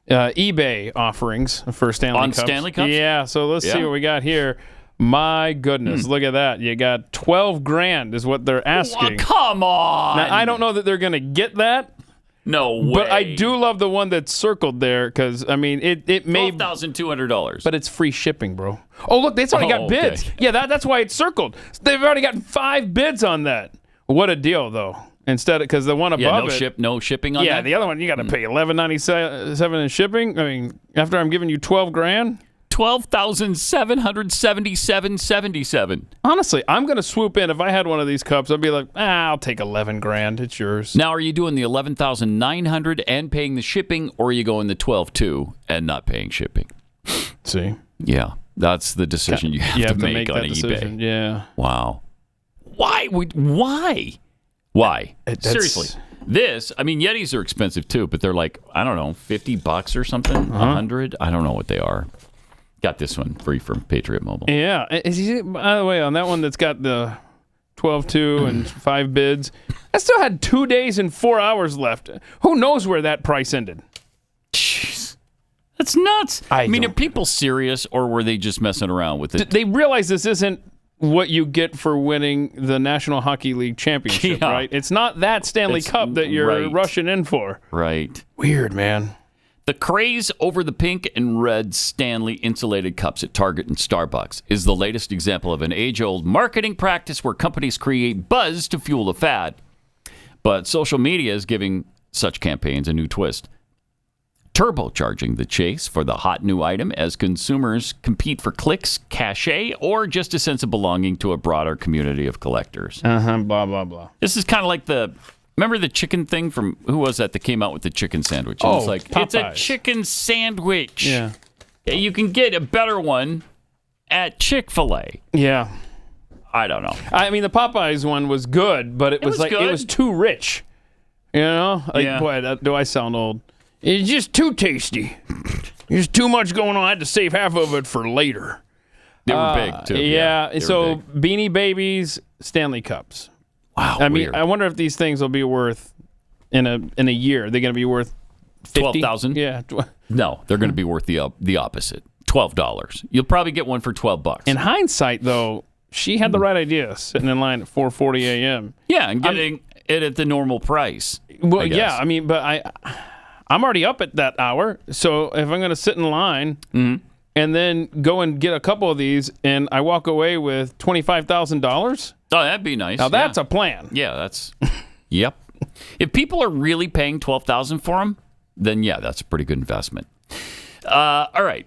eBay offerings for Stanley Cups. On Stanley Cups? Yeah, so let's see what we got here. My goodness, look at that. You got $12,000 is what they're asking. Oh, come on. Now, I don't know that they're going to get that. No way. But I do love the one that's circled there because, I mean, it may... $12,200. But it's free shipping, bro. Oh, look, it's already got bids. Okay. Yeah, that's why it's circled. They've already got 5 bids on that. What a deal, though. Instead, because the one above no shipping on that? Yeah, the other one, you got to pay $11.97 in shipping. I mean, after I'm giving you $12,000... $12,777.77. Honestly, I'm going to swoop in. If I had one of these cups, I'd be like, I'll take $11,000. It's yours. Now, are you doing the $11,900 and paying the shipping, or are you going the $12,200 and not paying shipping? See? Yeah, that's the decision you have to make on that eBay. Decision. Yeah. Wow. Why? Seriously. This, I mean, Yetis are expensive too, but they're like, I don't know, $50 or something, $100. I don't know what they are. Got this one free from Patriot Mobile. Yeah. By the way, on that one that's got the 12-2 and 5 bids, I still had 2 days and 4 hours left. Who knows where that price ended? Jeez. That's nuts. I mean, are people serious, or were they just messing around with it? They realize this isn't what you get for winning the National Hockey League championship, right? It's not that Stanley Cup that you're rushing in for. Right. Weird, man. The craze over the pink and red Stanley insulated cups at Target and Starbucks is the latest example of an age-old marketing practice where companies create buzz to fuel the fad. But social media is giving such campaigns a new twist, turbocharging the chase for the hot new item as consumers compete for clicks, cachet, or just a sense of belonging to a broader community of collectors. Blah, blah, blah. This is kind of like remember the chicken thing from, who was that came out with the chicken sandwich? It was like, Popeyes. it's a chicken sandwich. Yeah. You can get a better one at Chick-fil-A. Yeah. I don't know. I mean, the Popeyes one was good, but it was like, good. it was too rich. You know? Like, boy, do I sound old. It's just too tasty. There's too much going on. I had to save half of it for later. They were big, too. Yeah. So, Beanie Babies, Stanley Cups. Wow. I mean, I wonder if these things will be worth in a year. Are they going to be worth $12,000? Yeah. No, they're going to be worth the opposite. $12. You'll probably get one for $12. In hindsight, though, she had the right idea, sitting in line at 4:40 a.m. Yeah, and getting it at the normal price. Well, yeah. I mean, but I'm already up at that hour, so if I'm going to sit in line and then go and get a couple of these, and I walk away with $25,000. Oh, that'd be nice. Now that's a plan. Yeah, that's. Yep. If people are really paying $12,000 for them, then yeah, that's a pretty good investment. All right,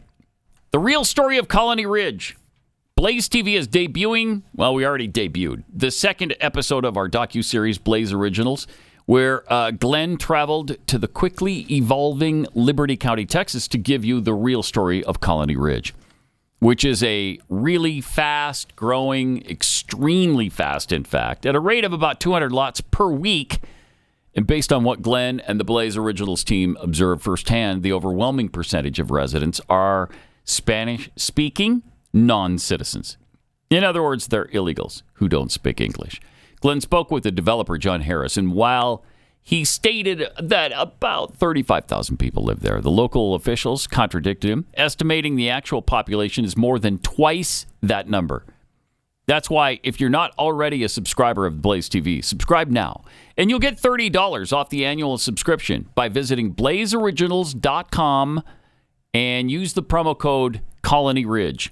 the real story of Colony Ridge. Blaze TV is debuting. Well, we already debuted the second episode of our docuseries Blaze Originals, where Glenn traveled to the quickly evolving Liberty County, Texas, to give you the real story of Colony Ridge, which is a really fast growing, extremely fast, in fact, at a rate of about 200 lots per week. And based on what Glenn and the Blaze Originals team observed firsthand, the overwhelming percentage of residents are Spanish-speaking non-citizens. In other words, they're illegals who don't speak English. Glenn spoke with the developer, John Harris, and while he stated that about 35,000 people live there, the local officials contradicted him, estimating the actual population is more than twice that number. That's why, if you're not already a subscriber of Blaze TV, subscribe now, and you'll get $30 off the annual subscription by visiting blazeoriginals.com and use the promo code Colony Ridge.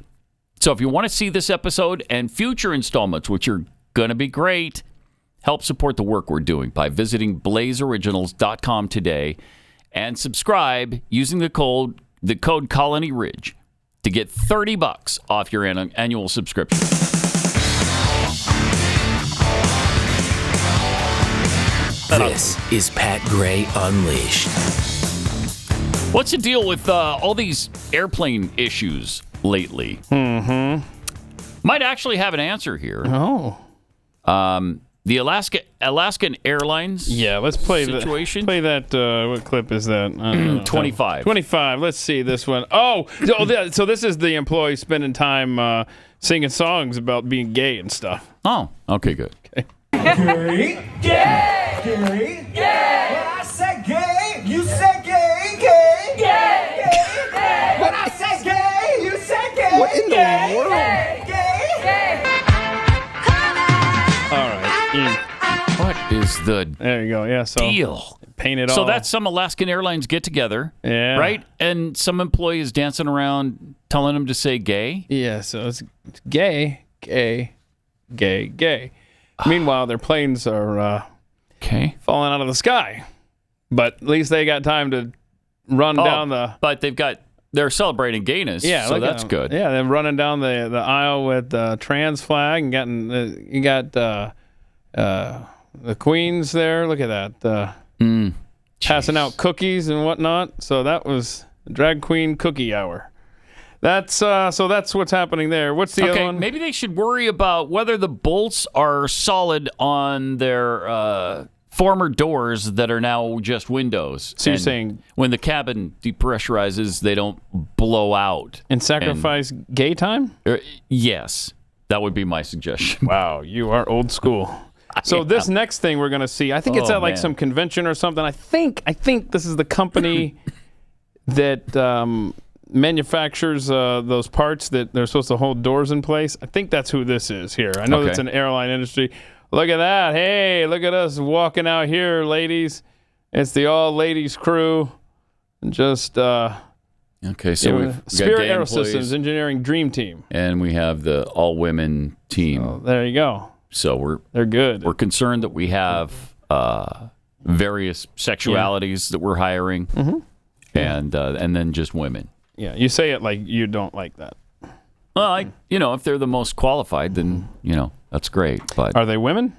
So if you want to see this episode and future installments, which are going to be great, help support the work we're doing by visiting blazeoriginals.com today and subscribe using the code Colony Ridge to get $30 off your annual subscription. This is Pat Gray Unleashed. What's the deal with all these airplane issues lately? Might actually have an answer here. The Alaskan Airlines. Yeah, let's play situation. Play that. What clip is that? 25. 25. Let's see this one. So this is the employee spending time singing songs about being gay and stuff. Oh, okay, good. Okay. Gay, gay, gay, gay. When I say gay, you say gay, gay, gay, gay. When I say gay, you say gay. What in the world? Gay, gay. All right. What is the there you go? Yeah. So deal? Paint it all. So that's some Alaskan Airlines get together, right? And some employee is dancing around telling them to say gay. Yeah. So it's gay, gay, gay, gay. Meanwhile, their planes are falling out of the sky, but at least they got time to run down the. But they're celebrating gayness. Yeah, so that's good. Yeah, they're running down the aisle with the trans flag and you got the queens there. Look at that, passing out cookies and whatnot. So that was drag queen cookie hour. That's what's happening there. What's the other one? Maybe they should worry about whether the bolts are solid on their former doors that are now just windows. So you're saying when the cabin depressurizes, they don't blow out. And sacrifice gay time? Yes. That would be my suggestion. Wow, you are old school. So this next thing we're going to see, I think it's at like some convention or something. I think this is the company that manufactures those parts that they're supposed to hold doors in place. I think that's who this is here. I know it's an airline industry. Look at that. Hey, look at us walking out here, ladies. It's the all-ladies crew. Just... Okay, so we've Spirit got Aerosystems Engineering Dream Team, and we have the all-women team. Oh, there you go. So they're good. We're concerned that we have various sexualities that we're hiring, and then just women. Yeah, you say it like you don't like that. Well, if they're the most qualified, then that's great. But are they women?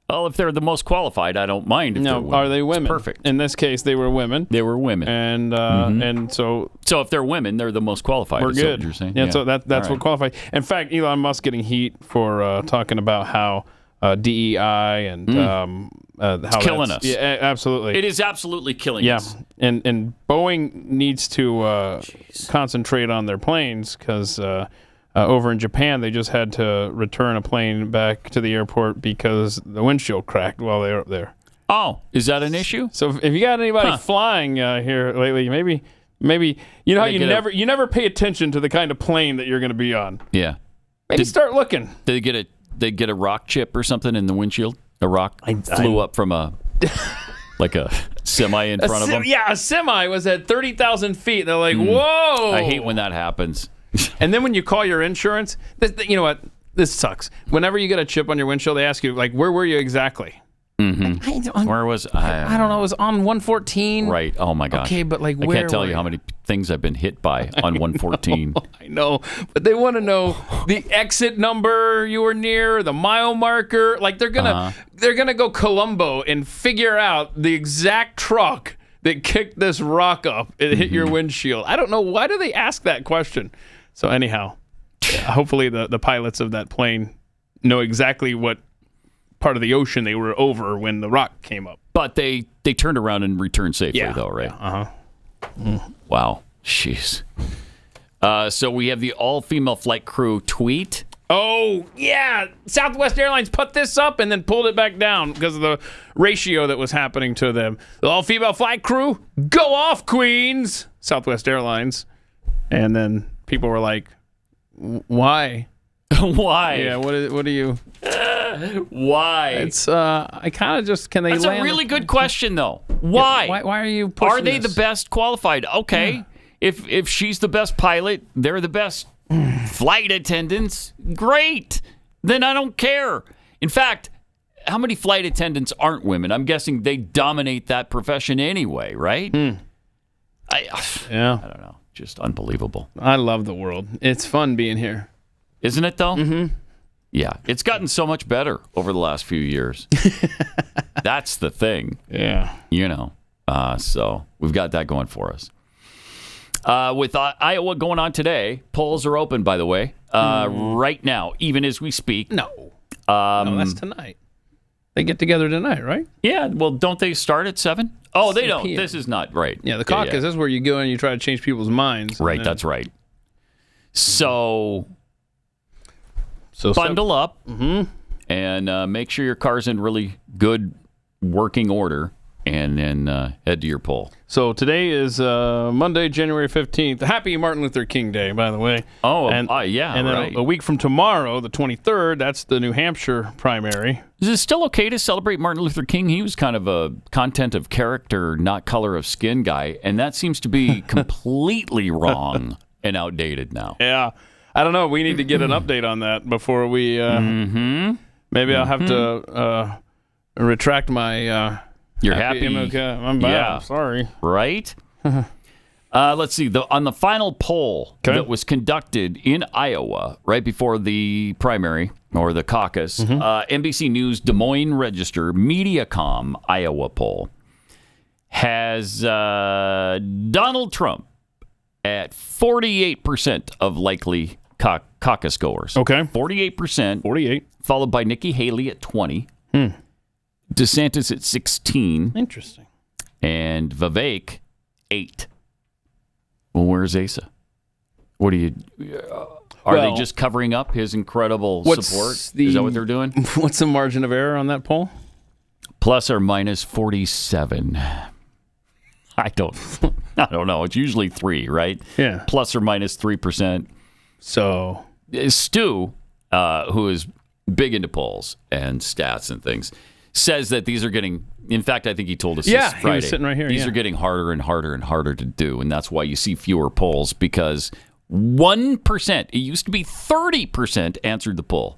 Well, if they're the most qualified, I don't mind. If they're women. Are they women? It's perfect. In this case, they were women. They were women, and so if they're women, they're the most qualified. We're good. What you're saying. Yeah, so that's what qualifies. In fact, Elon Musk getting heat for talking about how DEI and how it's killing us. Yeah, absolutely. It is absolutely killing us. Yeah, and Boeing needs to concentrate on their planes because. Over in Japan, they just had to return a plane back to the airport because the windshield cracked while they were up there. Oh, is that an issue? So if you got anybody flying here lately, maybe you know how you never pay attention to the kind of plane that you're going to be on. Yeah, maybe start looking. Did they get a rock chip or something in the windshield? A rock flew up from a semi in front of them. Yeah, a semi was at 30,000 feet. They're like, whoa! I hate when that happens. And then when you call your insurance, you know what? This sucks. Whenever you get a chip on your windshield, they ask you, like, where were you exactly? Where was I? I don't know. It was on 114. Right. Oh, my gosh. Okay, but like, I can't tell you how many things I've been hit by on 114. I know. But they want to know the exit number you were near, the mile marker. Like, they're gonna go Columbo and figure out the exact truck that kicked this rock up and hit your windshield. I don't know. Why do they ask that question? So anyhow, hopefully the pilots of that plane know exactly what part of the ocean they were over when the rock came up. But they turned around and returned safely, though, right? Wow. Jeez. So we have the all-female flight crew tweet. Oh, yeah. Southwest Airlines put this up and then pulled it back down because of the ratio that was happening to them. The all-female flight crew, go off, Queens! Southwest Airlines. And then people were like, why? Why? Yeah, what do you... Why? It's, I kind of just, can they That's land... a really good question, though. Why? Yeah, why are you pushing Are they this? the best qualified? Okay. Yeah. If she's the best pilot, they're the best flight attendants. Great. Then I don't care. In fact, how many flight attendants aren't women? I'm guessing they dominate that profession anyway, right? I don't know. Just unbelievable. I love the world. It's fun being here. Isn't it, though? Mm-hmm. Yeah. It's gotten so much better over the last few years. That's the thing. Yeah. So we've got that going for us. With Iowa going on today, polls are open, by the way, right now, even as we speak. No, that's tonight. They get together tonight, right? Yeah. Well, don't they start at 7? Oh, they don't. PM. This is not right. Yeah, the caucus. This is where you go and you try to change people's minds. Right. That's right. So bundle up and make sure your car's in really good working order, and then head to your poll. So today is Monday, January 15th. Happy Martin Luther King Day, by the way. Oh, yeah. And then a week from tomorrow, the 23rd, that's the New Hampshire primary. Is it still okay to celebrate Martin Luther King? He was kind of a content of character, not color of skin guy, and that seems to be completely wrong and outdated now. Yeah. I don't know. We need to get an update on that before we... Maybe I'll have to retract my... You're happy? I'm bad. Yeah. I'm sorry. Right? Let's see. On the final poll that was conducted in Iowa right before the primary or the caucus, NBC News Des Moines Register Mediacom Iowa poll has Donald Trump at 48% of likely caucus goers. Okay. 48%. 48. Followed by Nikki Haley at 20%. DeSantis at 16. Interesting. And Vivek, 8. Well, where's Asa? What do you... Are they just covering up his incredible support? Is that what they're doing? What's the margin of error on that poll? Plus or minus 47. I don't know. It's usually 3, right? Yeah. Plus or minus 3%. So Stu, who is big into polls and stats and things, says that these are getting. In fact, I think he told us this Friday. He was sitting right here. These are getting harder and harder and harder to do, and that's why you see fewer polls because 1%. It used to be 30% answered the poll.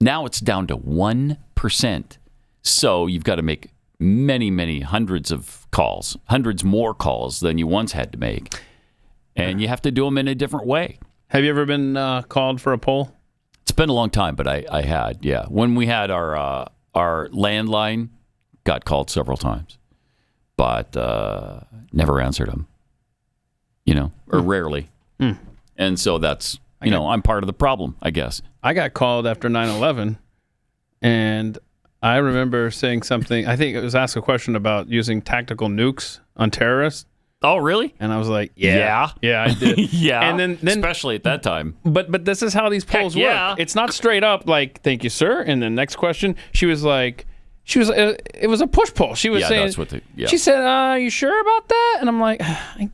Now it's down to 1%. So you've got to make many hundreds of calls, hundreds more calls than you once had to make, and you have to do them in a different way. Have you ever been called for a poll? It's been a long time, but I had, yeah. When we had our landline, got called several times, but never answered them, or rarely. And so that's, I'm part of the problem, I guess. I got called after 9/11, and I remember saying something. I think it was asked a question about using tactical nukes on terrorists. Oh, really? And I was like, yeah, I did. Yeah, and then especially at that time. But this is how these polls work. It's not straight up like, thank you, sir. And the next question, it was a push poll. She was saying, that's what she said, are you sure about that? And I'm like, I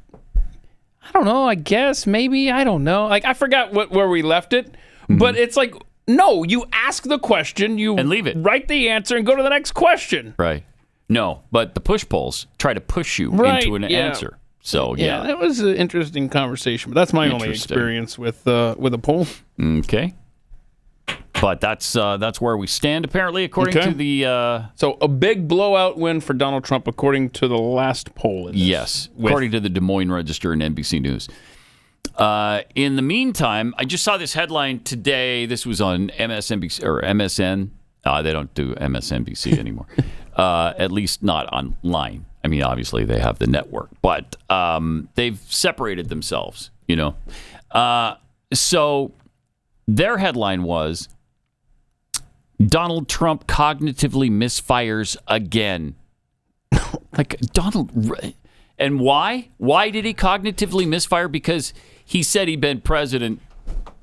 don't know. I guess, maybe, I don't know. Like, I forgot where we left it. But it's like, no, you ask the question, and leave it. Write the answer and go to the next question. Right. No, but the push polls try to push you into an answer. So, yeah. That was an interesting conversation. But that's my only experience with a poll. Okay. But that's where we stand, apparently, according to the... So, a big blowout win for Donald Trump, according to the last poll. Yes, according to the Des Moines Register and NBC News. In the meantime, I just saw this headline today. This was on MSNBC or MSN. They don't do MSNBC anymore, at least not online. I mean, obviously they have the network, but they've separated themselves, So their headline was, Donald Trump cognitively misfires again. Like, Donald... And why? Why did he cognitively misfire? Because he said he'd been president.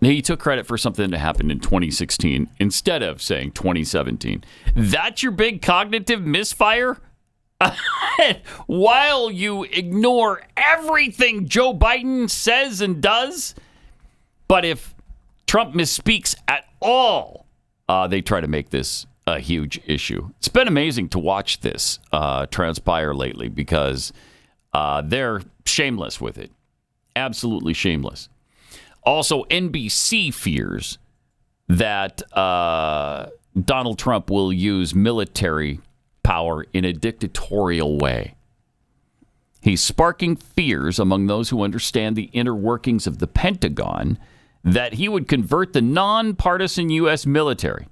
He took credit for something that happened in 2016 instead of saying 2017. That's your big cognitive misfire? While you ignore everything Joe Biden says and does? But if Trump misspeaks at all, they try to make this a huge issue. It's been amazing to watch this transpire lately because... they're shameless with it. Absolutely shameless. Also, NBC fears that Donald Trump will use military power in a dictatorial way. He's sparking fears among those who understand the inner workings of the Pentagon that he would convert the nonpartisan U.S. military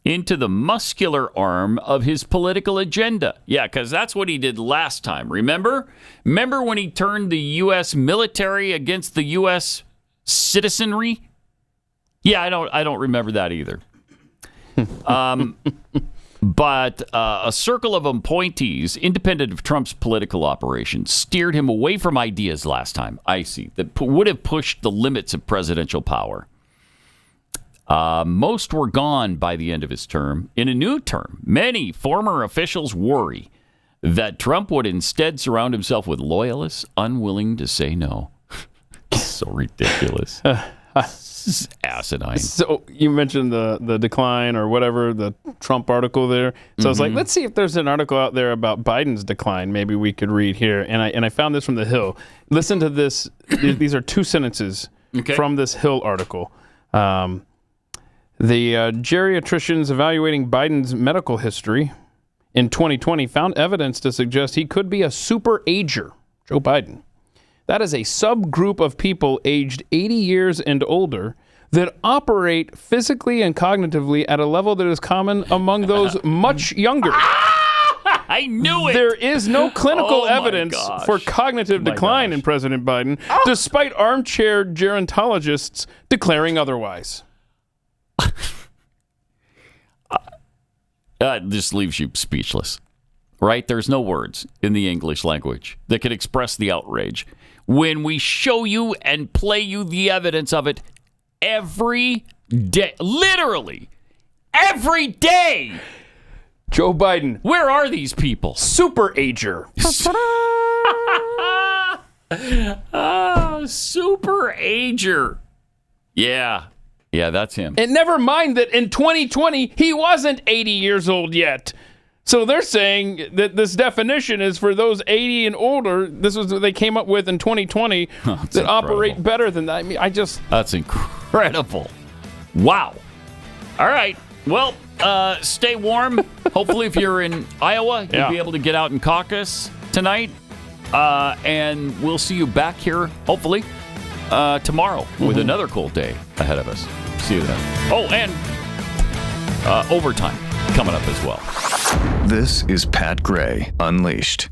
into the muscular arm of his political agenda. Yeah, because that's what he did last time. Remember? Remember when he turned the U.S. military against the U.S. citizenry? Yeah, I don't remember that either. But a circle of appointees, independent of Trump's political operations, steered him away from ideas last time, I see, that would have pushed the limits of presidential power. Most were gone by the end of his term. In a new term, many former officials worry that Trump would instead surround himself with loyalists unwilling to say no. So ridiculous. This is asinine. So you mentioned the decline or whatever, the Trump article there. So I was like, let's see if there's an article out there about Biden's decline. Maybe we could read here. And I found this from The Hill. Listen to this. These are 2 sentences from this Hill article. The geriatricians evaluating Biden's medical history in 2020 found evidence to suggest he could be a super ager, Joe Biden. That is a subgroup of people aged 80 years and older that operate physically and cognitively at a level that is common among those much younger. I knew it! There is no clinical evidence for cognitive decline in President Biden, despite armchair gerontologists declaring otherwise. This leaves you speechless, right? There's no words in the English language that could express the outrage when we show you and play you the evidence of it every day. Literally, every day. Joe Biden. Where are these people? Super Ager. Super Ager. Yeah, that's him. And never mind that in 2020, he wasn't 80 years old yet. So they're saying that this definition is for those 80 and older. This was what they came up with in 2020 that operate better than that. I mean, That's incredible. Wow. All right. Well, stay warm. Hopefully, if you're in Iowa, you'll be able to get out and caucus tonight. And we'll see you back here, hopefully, tomorrow with another cold day ahead of us. See you then. Oh, and overtime coming up as well. This is Pat Gray Unleashed.